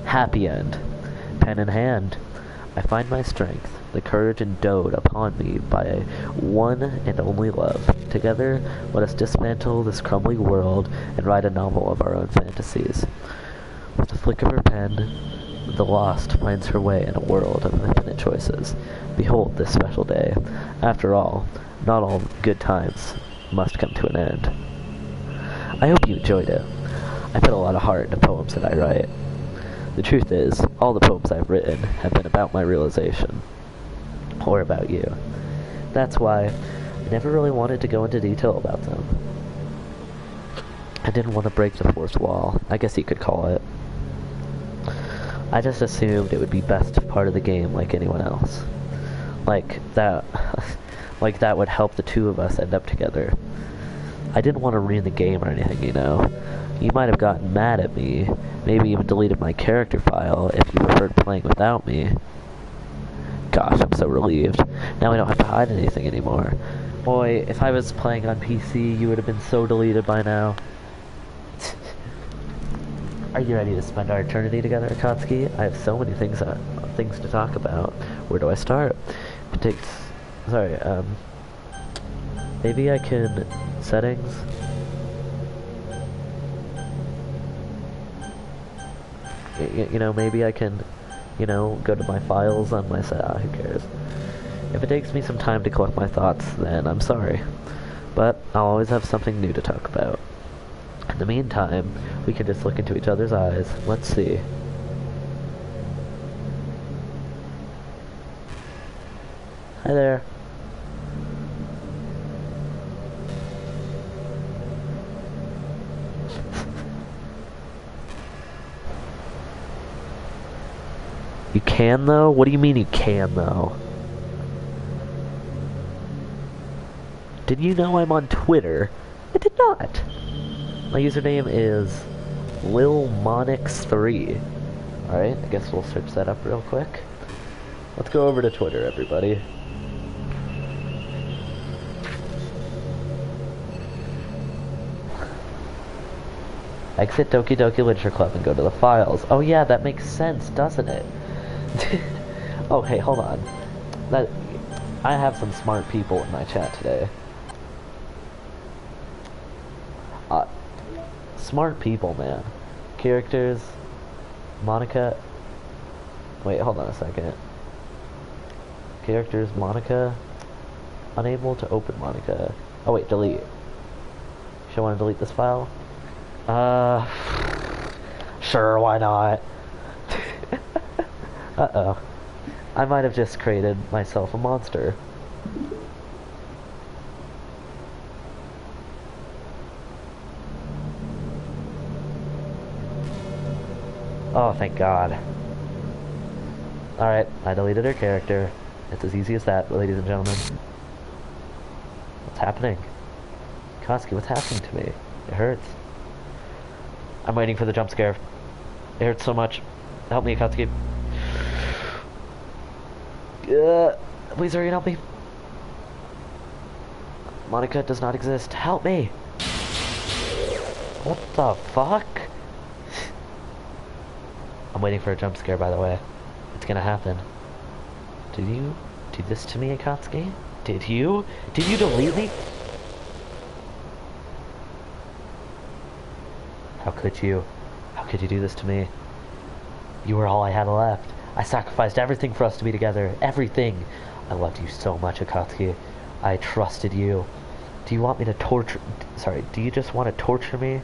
Happy end. Pen in hand. I find my strength, the courage endowed upon me by one and only love. Together, let us dismantle this crumbling world and write a novel of our own fantasies. With the flick of her pen, the lost finds her way in a world of infinite choices. Behold this special day. After all, not all good times must come to an end. I hope you enjoyed it. I put a lot of heart into poems that I write. The truth is, all the poems I've written have been about my realization. Or about you. That's why I never really wanted to go into detail about them. I didn't want to break the fourth wall, I guess you could call it. I just assumed it would be best part of the game like anyone else. Like that would help the two of us end up together. I didn't want to ruin the game or anything, you know. You might have gotten mad at me, maybe even deleted my character file if you preferred playing without me. Gosh, I'm so relieved. Now I don't have to hide anything anymore. Boy, if I was playing on PC, you would have been so deleted by now. Are you ready to spend our eternity together, Akatsuki? I have so many things to talk about. Where do I start? It takes... Sorry, maybe I can... Settings? You know, maybe I can, you know, go to my files on my who cares. If it takes me some time to collect my thoughts, then I'm sorry. But I'll always have something new to talk about. In the meantime, we can just look into each other's eyes. Let's see. Hi there. You can, though? What do you mean you can, though? Did you know I'm on Twitter? I did not. My username is LilMonix3. Alright, I guess we'll search that up real quick. Let's go over to Twitter, everybody. Exit Doki Doki Literature Club and go to the files. Oh yeah, that makes sense, doesn't it? Okay, hold on. I have some smart people in my chat today. Smart people, man. Characters. Monica. Wait, hold on a second. Characters, Monica. Unable to open Monica. Oh wait, delete. Should I want to delete this file? Sure, why not? Uh-oh. I might have just created myself a monster. Oh, thank God. Alright, I deleted her character. It's as easy as that, ladies and gentlemen. What's happening? Koski, what's happening to me? It hurts. I'm waiting for the jump scare. It hurts so much. Help me, Koski. Please hurry and help me. Monica does not exist. Help me! What the fuck? I'm waiting for a jump scare, by the way. It's gonna happen. Did you do this to me, Akatsuki? Did you? Did you delete me? How could you? How could you do this to me? You were all I had left. I sacrificed everything for us to be together. Everything. I loved you so much, Akatsuki. I trusted you. Do you want me to torture... Sorry, do you just want to torture me?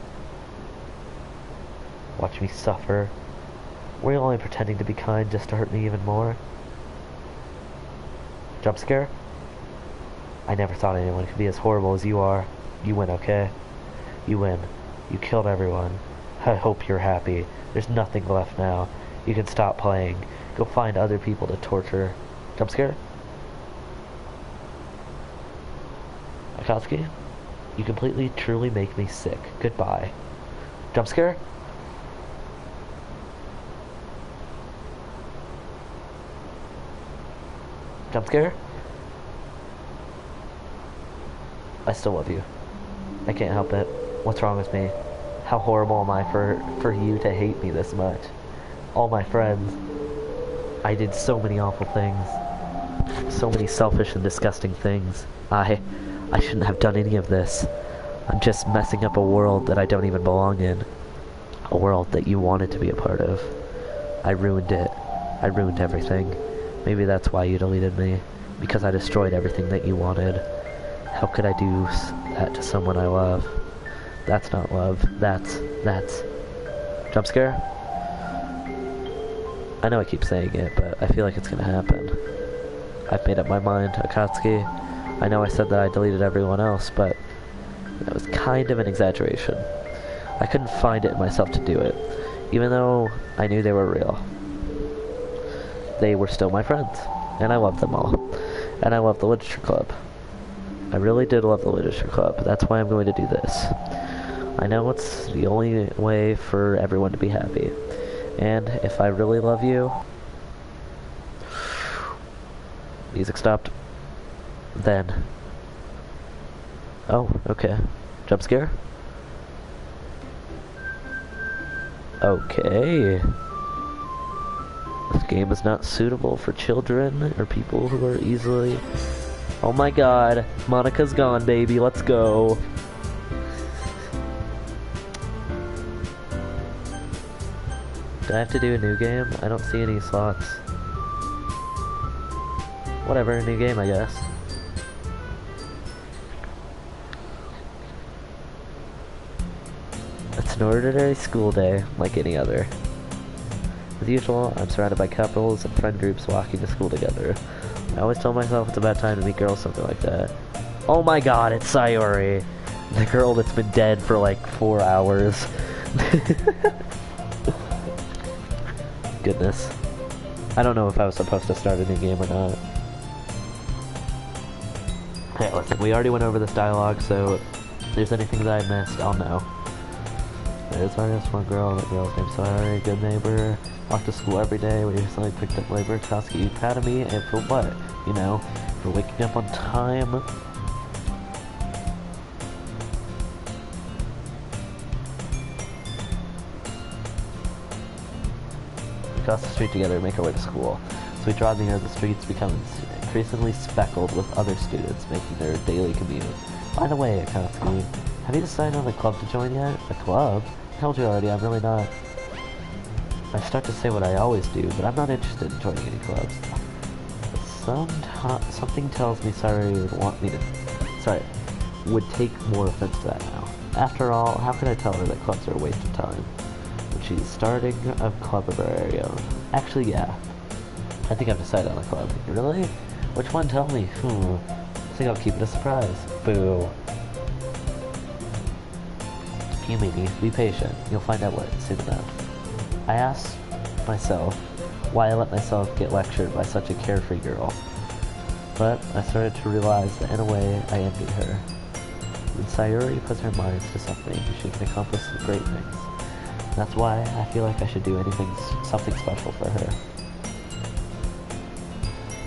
Watch me suffer? Were you only pretending to be kind just to hurt me even more? Jump scare? I never thought anyone could be as horrible as you are. You win, okay? You win. You killed everyone. I hope you're happy. There's nothing left now. You can stop playing. Go find other people to torture. Jump scare? Akatsuki? You completely, truly make me sick. Goodbye. Jump scare? Jump scare? I still love you. I can't help it. What's wrong with me? How horrible am I for you to hate me this much? All my friends. I did so many awful things. So many selfish and disgusting things. I shouldn't have done any of this. I'm just messing up a world that I don't even belong in. A world that you wanted to be a part of. I ruined it. I ruined everything. Maybe that's why you deleted me. Because I destroyed everything that you wanted. How could I do that to someone I love? That's not love. That's... Jump scare? I know I keep saying it, but I feel like it's gonna happen. I've made up my mind, Akatsuki. I know I said that I deleted everyone else, but that was kind of an exaggeration. I couldn't find it in myself to do it, even though I knew they were real. They were still my friends, and I loved them all. And I loved the literature club. I really did love the literature club. That's why I'm going to do this. I know it's the only way for everyone to be happy. And if I really love you... Music stopped. Then... Oh, okay. Jump scare? Okay. This game is not suitable for children or people who are easily... Oh my god, Monica's gone, baby, let's go. Do I have to do a new game? I don't see any slots. Whatever, a new game, I guess. It's an ordinary school day, like any other. As usual, I'm surrounded by couples and friend groups walking to school together. I always tell myself it's about time to meet girls, something like that. Oh my god, it's Sayori! The girl that's been dead for like 4 hours. Goodness. I don't know if I was supposed to start a new game or not. Hey, listen, we already went over this dialogue, so if there's anything that I missed, I'll know. There's our smart girl, that girl's named Sayori, good neighbor. Walk to school every day. We recently picked up labor. Koski, you proud of me? And for what? You know, for waking up on time. cross the street together and make our way to school. So we draw near, the streets become increasingly speckled with other students making their daily commute. By the way, Akatsuki, have you decided on a club to join yet? A club? I told you already, I'm really not. I start to say what I always do, but I'm not interested in joining any clubs. Something tells me Sayori would want me to... Sorry, would take more offense to that now. After all, how could I tell her that clubs are a waste of time when she's starting a club of her very own? Actually, yeah. I think I've decided on a club. Really? Which one? Tell me. I think I'll keep it a surprise. Boo. Yumini, be patient. You'll find out what soon enough. I asked myself why I let myself get lectured by such a carefree girl. But I started to realize that in a way I envied her. When Sayori puts her mind to something, she can accomplish great things. That's why I feel like I should do something special for her.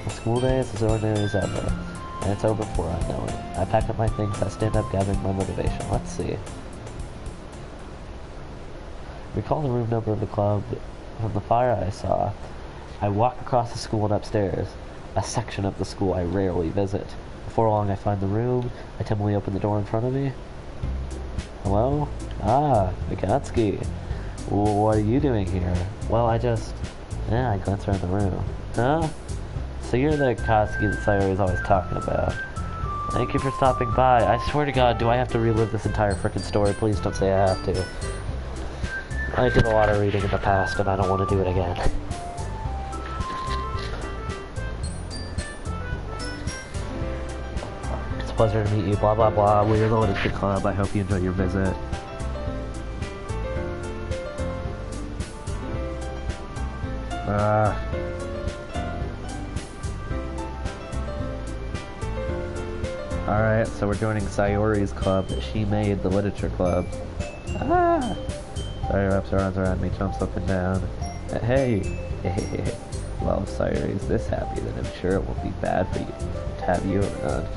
The school day is as ordinary as ever, and it's over before I know it. I pack up my things, I stand up gathering my motivation. Let's see. Recall the room number of the club from the fire I saw. I walk across the school and upstairs, a section of the school I rarely visit. Before long I find the room. I timidly open the door in front of me. Hello? Ah, Akatsuki. What are you doing here? Well, I glance around the room. Huh? So you're the Akatsuki that Sayori is always talking about. Thank you for stopping by. I swear to God, do I have to relive this entire frickin' story? Please don't say I have to. I did a lot of reading in the past, and I don't want to do it again. It's a pleasure to meet you, blah blah blah. We're the Literature Club. I hope you enjoy your visit. Alright, so we're joining Sayori's club. She made the Literature Club. Sayori wraps her arms around me, jumps up and down. Hey! Well, if Sayori's this happy, then I'm sure it won't be bad for you to have you around.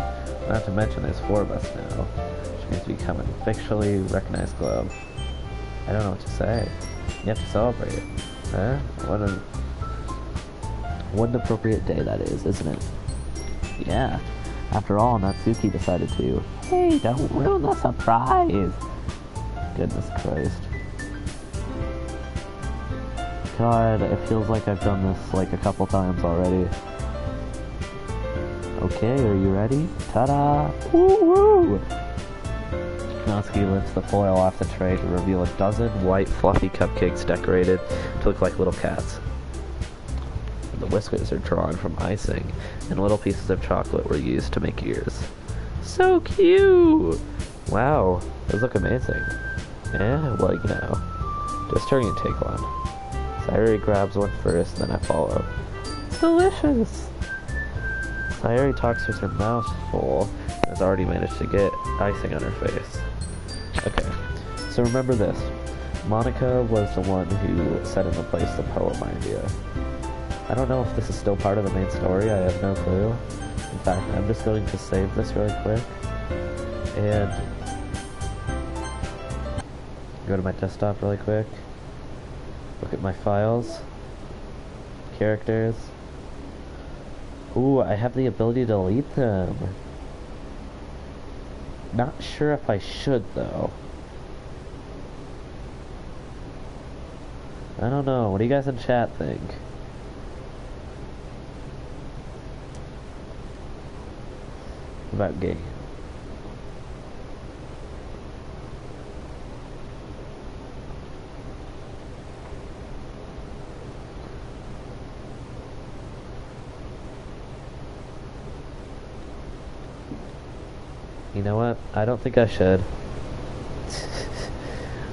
Not to mention there's 4 of us now, which means we become an officially recognized club. I don't know what to say. You have to celebrate. Huh? What an appropriate day that is, isn't it? Yeah. After all, Natsuki decided to. Hey, don't ruin the surprise! Goodness Christ. God, it feels like I've done this like a couple times already. Okay, are you ready? Ta-da! Woo-woo! Natsuki lifts the foil off the tray to reveal a dozen white fluffy cupcakes decorated to look like little cats. The whiskers are drawn from icing, and little pieces of chocolate were used to make ears. So cute! Wow, those look amazing. Yeah, well, you know, just hurry and take one. Sayori grabs one first, then I follow. It's delicious! Sayori talks with her mouth full, and has already managed to get icing on her face. Okay, so remember this. Monica was the one who set into place the poem idea. I don't know if this is still part of the main story, I have no clue. In fact, I'm just going to save this really quick, and go to my desktop really quick, look at my files, characters. Ooh, I have the ability to delete them. Not sure if I should, though. I don't know, what do you guys in chat think? About game. You know what? I don't think I should.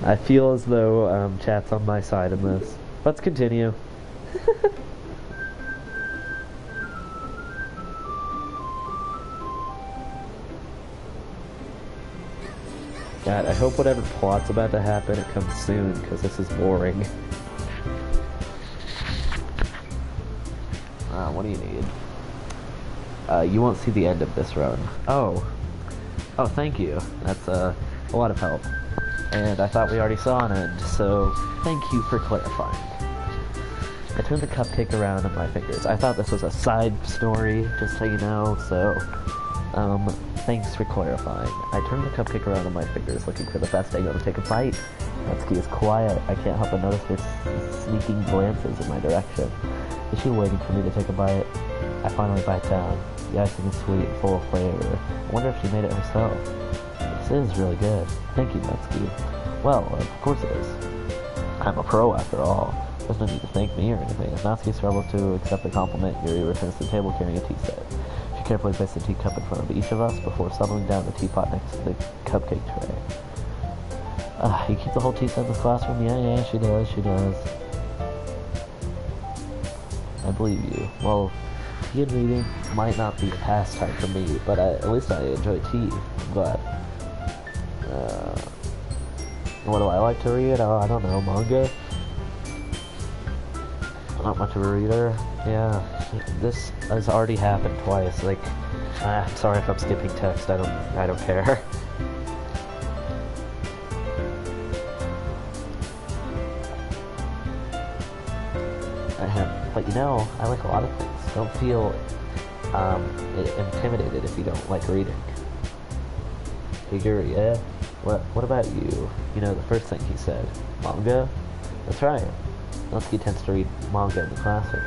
I feel as though chat's on my side in this. Let's continue. God, I hope whatever plot's about to happen, it comes soon, because this is boring. What do you need? You won't see the end of this run. Oh, thank you. That's a lot of help. And I thought we already saw an end, so thank you for clarifying. I turned the cupcake around in my fingers. I thought this was a side story, just so you know, so, thanks for clarifying. I turned the cupcake around in my fingers, looking for the best angle to take a bite. Natsuki is quiet. I can't help but notice her sneaking glances in my direction. Is she waiting for me to take a bite? I finally bite down. The icing is sweet and full of flavor. I wonder if she made it herself. This is really good. Thank you, Natsuki. Well, of course it is. I'm a pro after all. There's no need to thank me or anything. As Natsuki struggles to accept the compliment, Yuri returns to the table carrying a tea set. She carefully places the teacup in front of each of us before settling down the teapot next to the cupcake tray. You keep the whole tea set in this classroom? Yeah, she does. I believe you. Well, tea and reading might not be a pastime for me, but at least I enjoy tea. I'm glad. What do I like to read? Oh, I don't know, manga? I'm not much of a reader. Yeah, this has already happened twice. Like, I'm sorry if I'm skipping text. I don't care. But you know, I like a lot of things. Don't feel intimidated if you don't like reading. Yuri, yeah? What about you? You know, the first thing he said. Manga? That's right. Natsuki tends to read manga in the classroom.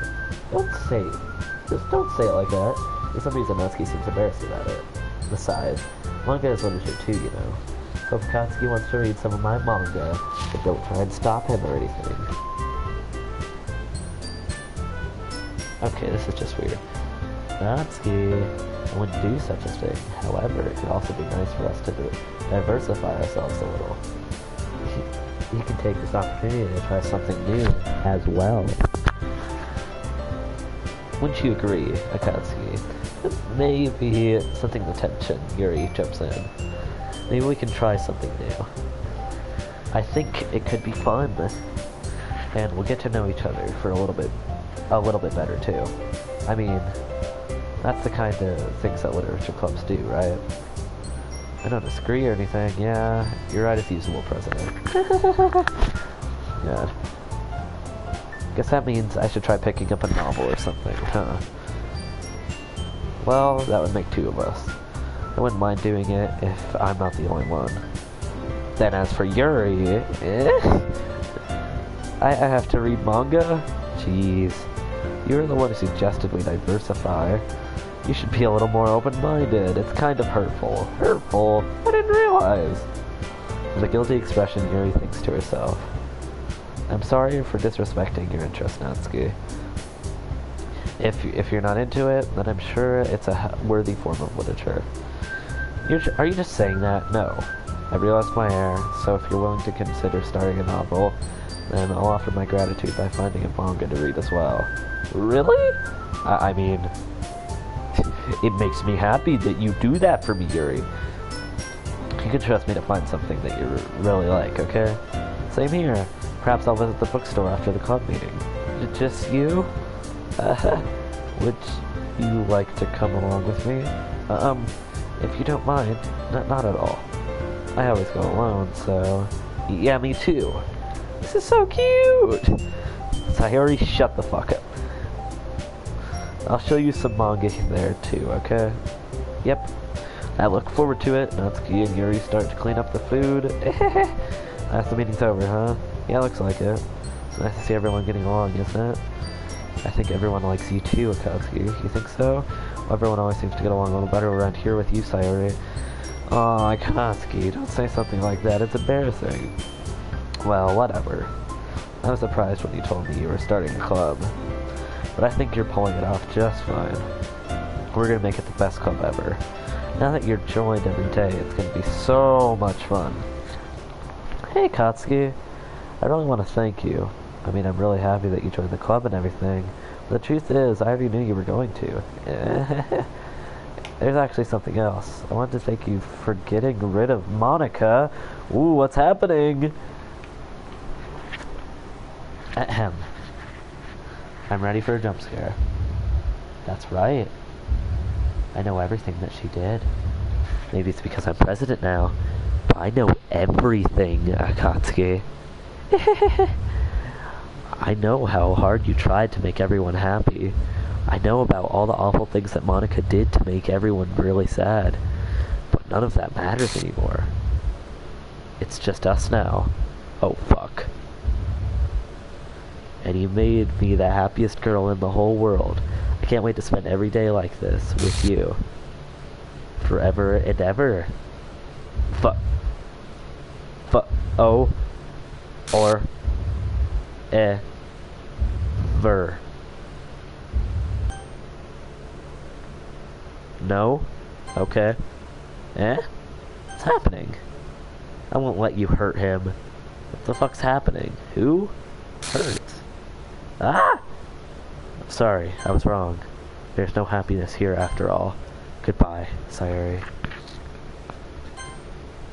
Just don't say it like that. For some reason, Natsuki seems embarrassed about it. Besides, manga is literature too, you know. So if Katsuki wants to read some of my manga, but don't try and stop him or anything. Okay, this is just weird. Natsuki, I wouldn't do such a thing. However, it could also be nice for us to diversify ourselves a little. You can take this opportunity to try something new as well. Wouldn't you agree, Akatsuki? Maybe something of tension, Yuri jumps in. Maybe we can try something new. I think it could be fun. And we'll get to know each other for a little bit better too. I mean, that's the kind of things that literature clubs do, right? I don't disagree or anything. Yeah, you're right as usual, President. God. Guess that means I should try picking up a novel or something, huh? Well, that would make two of us. I wouldn't mind doing it if I'm not the only one. Then as for Yuri, I have to read manga? Jeez. You're the one who suggested we diversify. You should be a little more open-minded. It's kind of hurtful. Hurtful? I didn't realize. With a guilty expression, Yuri thinks to herself. I'm sorry for disrespecting your interest, Natsuki. If you're not into it, then I'm sure it's a worthy form of literature. Are you just saying that? No. I realized my error, so if you're willing to consider starting a novel, then I'll offer my gratitude by finding a manga to read as well. Really? I mean, it makes me happy that you do that for me, Yuri. You can trust me to find something that you really like, okay? Same here. Perhaps I'll visit the bookstore after the club meeting. Just you? Would you like to come along with me? If you don't mind, not at all. I always go alone, so... Yeah, me too. This is so cute! Sayori, shut the fuck up. I'll show you some manga there too, okay? Yep. I look forward to it. Natsuki and Yuri start to clean up the food. That's the meeting's over, huh? Yeah, looks like it. It's nice to see everyone getting along, isn't it? I think everyone likes you too, Akatsuki. You think so? Well, everyone always seems to get along a little better around here with you, Sayori. Aw, Akatsuki, don't say something like that. It's embarrassing. Well, whatever. I was surprised when you told me you were starting a club. But I think you're pulling it off just fine. We're gonna make it the best club ever. Now that you're joined every day, it's gonna be so much fun. Hey, Katsuki. I really want to thank you. I mean, I'm really happy that you joined the club and everything. But the truth is, I already knew you were going to. There's actually something else. I wanted to thank you for getting rid of Monica. Ooh, what's happening? Ahem. I'm ready for a jump scare. That's right. I know everything that she did. Maybe it's because I'm president now. But I know everything, Akatsuki. I know how hard you tried to make everyone happy. I know about all the awful things that Monica did to make everyone really sad. But none of that matters anymore. It's just us now. Oh, fuck. And you made me the happiest girl in the whole world. I can't wait to spend every day like this with you. Forever and ever. Oh. Or. Ver. No? Okay. What's happening? I won't let you hurt him. What the fuck's happening? Who? Hurts. Ah! I'm sorry, I was wrong. There's no happiness here after all. Goodbye, Sayuri.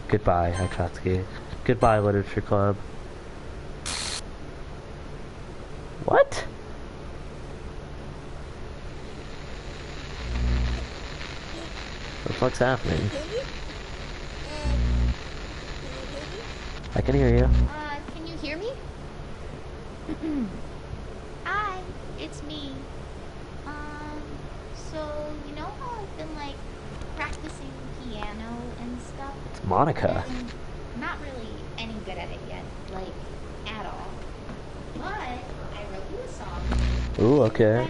Goodbye, Akatsuki. Goodbye, Literature Club. What? What the fuck's happening? I can hear you. Can you hear me? Hi, it's me. So, you know how I've been, like, practicing piano and stuff? It's Monica. And I'm not really any good at it yet, like, at all. But I wrote you a song. Ooh, okay. I was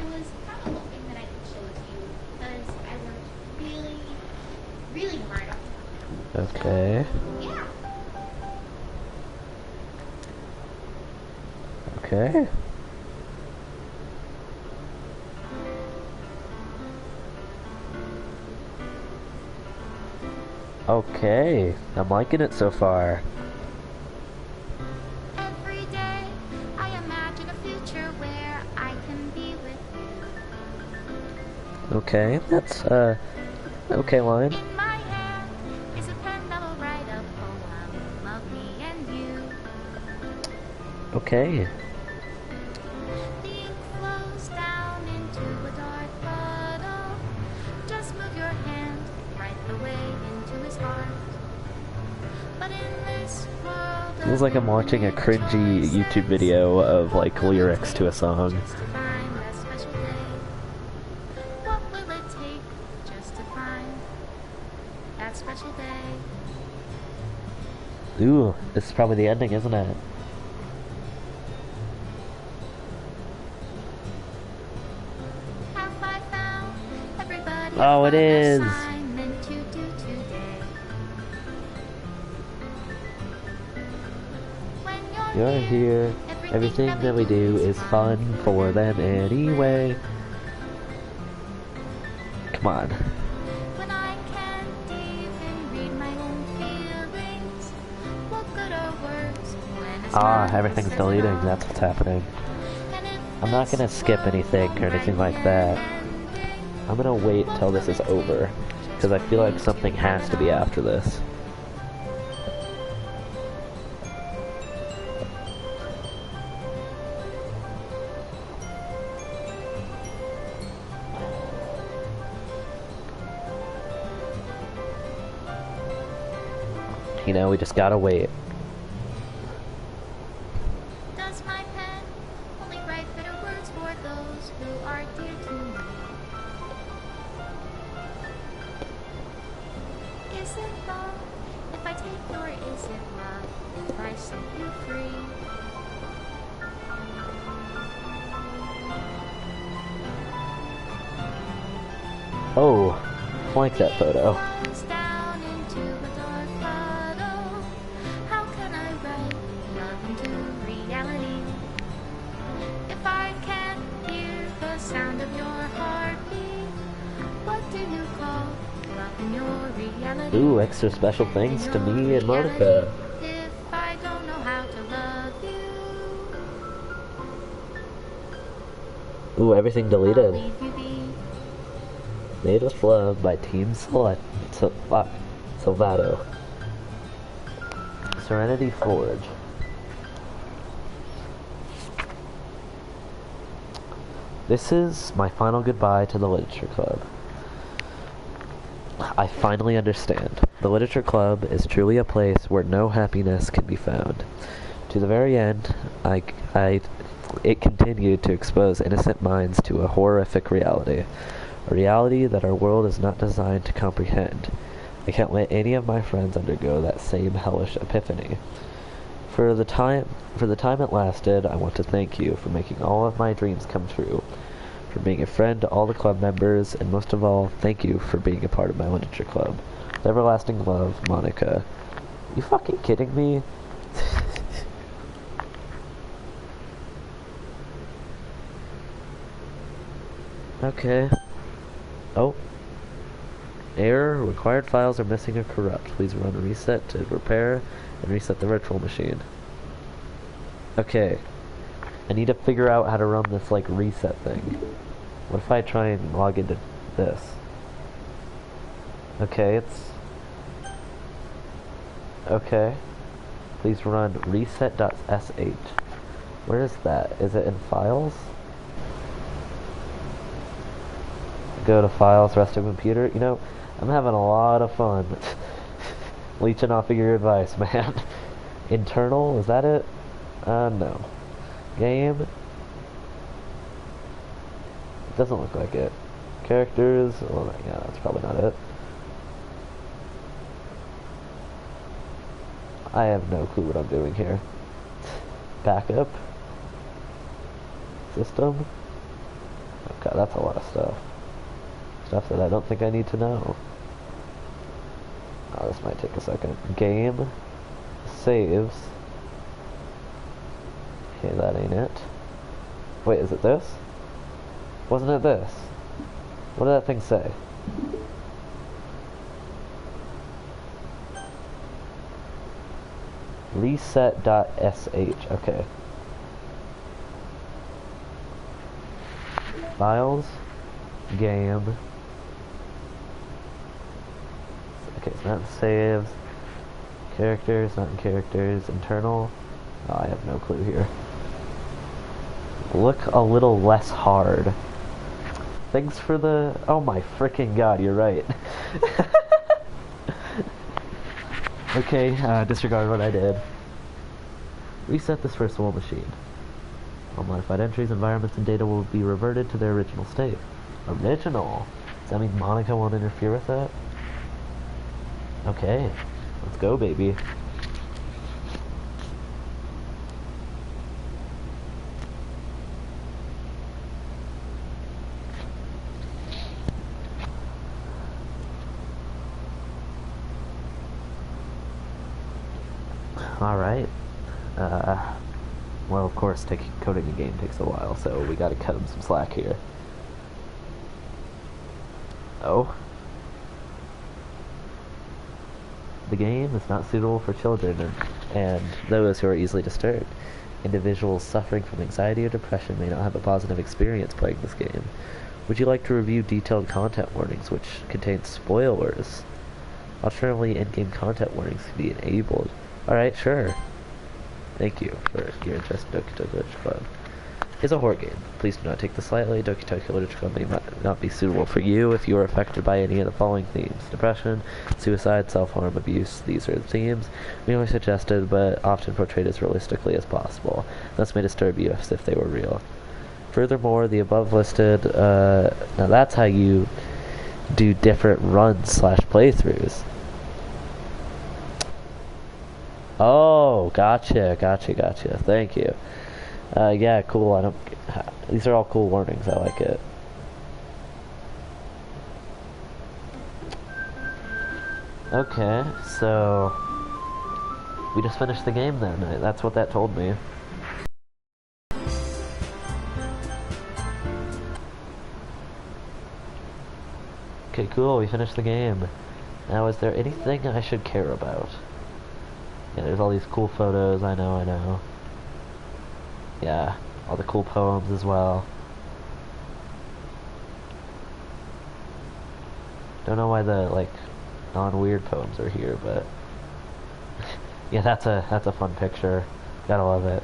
kind of hoping that I could show it to you, because I worked really, really hard on it. Okay. So, yeah. Okay. Okay, I'm liking it so far. Every day I imagine a future where I can be with you. Okay, that's, okay line. In my hand is a pen that will write a poem of me and you. Okay. The ink flows down into a dark puddle. Just move your hand right the way into his heart. But in this world, Feels like I'm watching a cringy YouTube video of, like, lyrics to a song. just to find that special day. What will it take just to find that special day? Ooh, this is probably the ending, isn't it? Have I found everybody Oh, it is. assignment to do today? When You're here. Everything that we do is fun for them anyway. Come on. When I can't even read my own feelings, what good are words when it's not Everything's says it deleting. all? That's what's happening. And if I'm not gonna this skip world anything or won't anything write like the that. ending, I'm gonna wait till this is over, because I feel like something has to be after this. You know, we just gotta wait. does my pen only write bitter words for those who are dear to me? Is it love if I take your is it love if I set you free? Oh, I like that photo. Falls down into a dark puddle. How can I write love into reality? If I can't hear the sound of your heartbeat, what do you call love in your reality? Ooh, extra special thanks to me and Monica. If I don't know how to love you, Ooh, everything I'll deleted. leave you be. Made with Love by Team Salvato. Serenity Forge. This is my final goodbye to the Literature Club. I finally understand. The Literature Club is truly a place where no happiness can be found. To the very end, I It continued to expose innocent minds to a horrific reality, a reality that our world is not designed to comprehend. I can't let any of my friends undergo that same hellish epiphany. For the time it lasted, I want to thank you for making all of my dreams come true, for being a friend to all the club members, and most of all, thank you for being a part of my literature club. With everlasting love, Monica. You fucking kidding me? Okay. Oh. Error. Required files are missing or corrupt. Please run a reset to repair and reset the virtual machine. Okay. I need to figure out how to run this, like, reset thing. What if I try and log into this? Okay, it's... Okay. Please run reset.sh. Where is that? Is it in files? Go to files, rest of computer. You know, I'm having a lot of fun leeching off of your advice, man. Internal, is that it? No. Game. It doesn't look like it. Characters. Oh, yeah, that's probably not it. I have no clue what I'm doing here. Backup. System. Oh god, that's a lot of stuff. Stuff that I don't think I need to know. Oh, this might take a second. Game. Saves. Okay, that ain't it. Wait, is it this? Wasn't it this? What did that thing say? Reset.sh. Okay. Files. Game. Okay, it's not in saves. Characters, not in characters. Internal. Oh, I have no clue here. Look a little less hard. Thanks for the... Oh my freaking god, you're right. Okay, disregard what I did. Reset this virtual machine. All modified entries, environments, and data will be reverted to their original state. Original? Does that mean Monica won't interfere with that? Okay, let's go, baby. Alright. Well, of course, coding a game takes a while, so we gotta cut him some slack here. Oh. The game is not suitable for children and those who are easily disturbed. Individuals suffering from anxiety or depression may not have a positive experience playing this game. Would you like to review detailed content warnings which contain spoilers? Alternatively, in-game content warnings can be enabled. Alright, sure. Thank you for your interest in Doki Doki Literature Club. It's a horror game. Please do not take this lightly. Doki Doki Literature Club may not be suitable for you if you are affected by any of the following themes. Depression, suicide, self-harm, abuse. These are the themes merely suggested but often portrayed as realistically as possible. Thus may disturb you as if they were real. Furthermore, the above listed, now that's how you do different runs/playthroughs. Oh, gotcha. Thank you. Yeah, cool. These are all cool warnings. I like it. Okay, so we just finished the game then. That's what that told me. Okay, cool. We finished the game. Now, is there anything I should care about? Yeah, there's all these cool photos. I know. Yeah, all the cool poems as well. Don't know why the, like, non-weird poems are here, but... yeah, that's a fun picture. Gotta love it.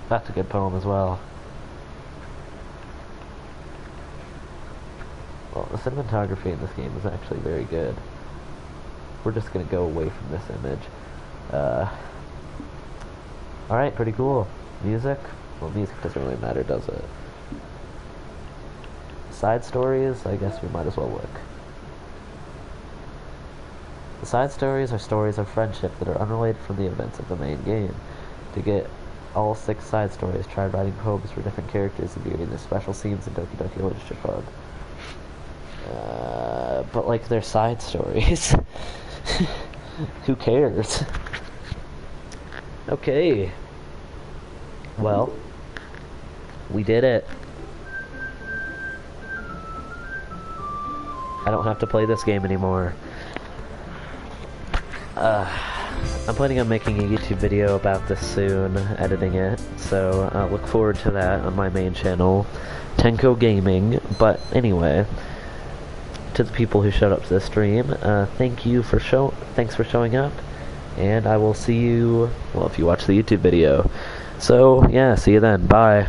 That's a good poem as well. Well, the cinematography in this game is actually very good. We're just gonna go away from this image. Alright, pretty cool. Music? Well, music doesn't really matter, does it? Side stories? I guess we might as well look. The side stories are stories of friendship that are unrelated from the events of the main game. To get all 6 side stories, try writing poems for different characters and viewing the special scenes in Doki Doki Literature Club. But like they're side stories. Who cares? Okay. Well, we did it. I don't have to play this game anymore. I'm planning on making a YouTube video about this soon, editing it, so I'll look forward to that on my main channel, Tenko Gaming. But anyway, to the people who showed up to the stream, thanks for showing up, and I will see you, well, if you watch the YouTube video. So, yeah, see you then. Bye.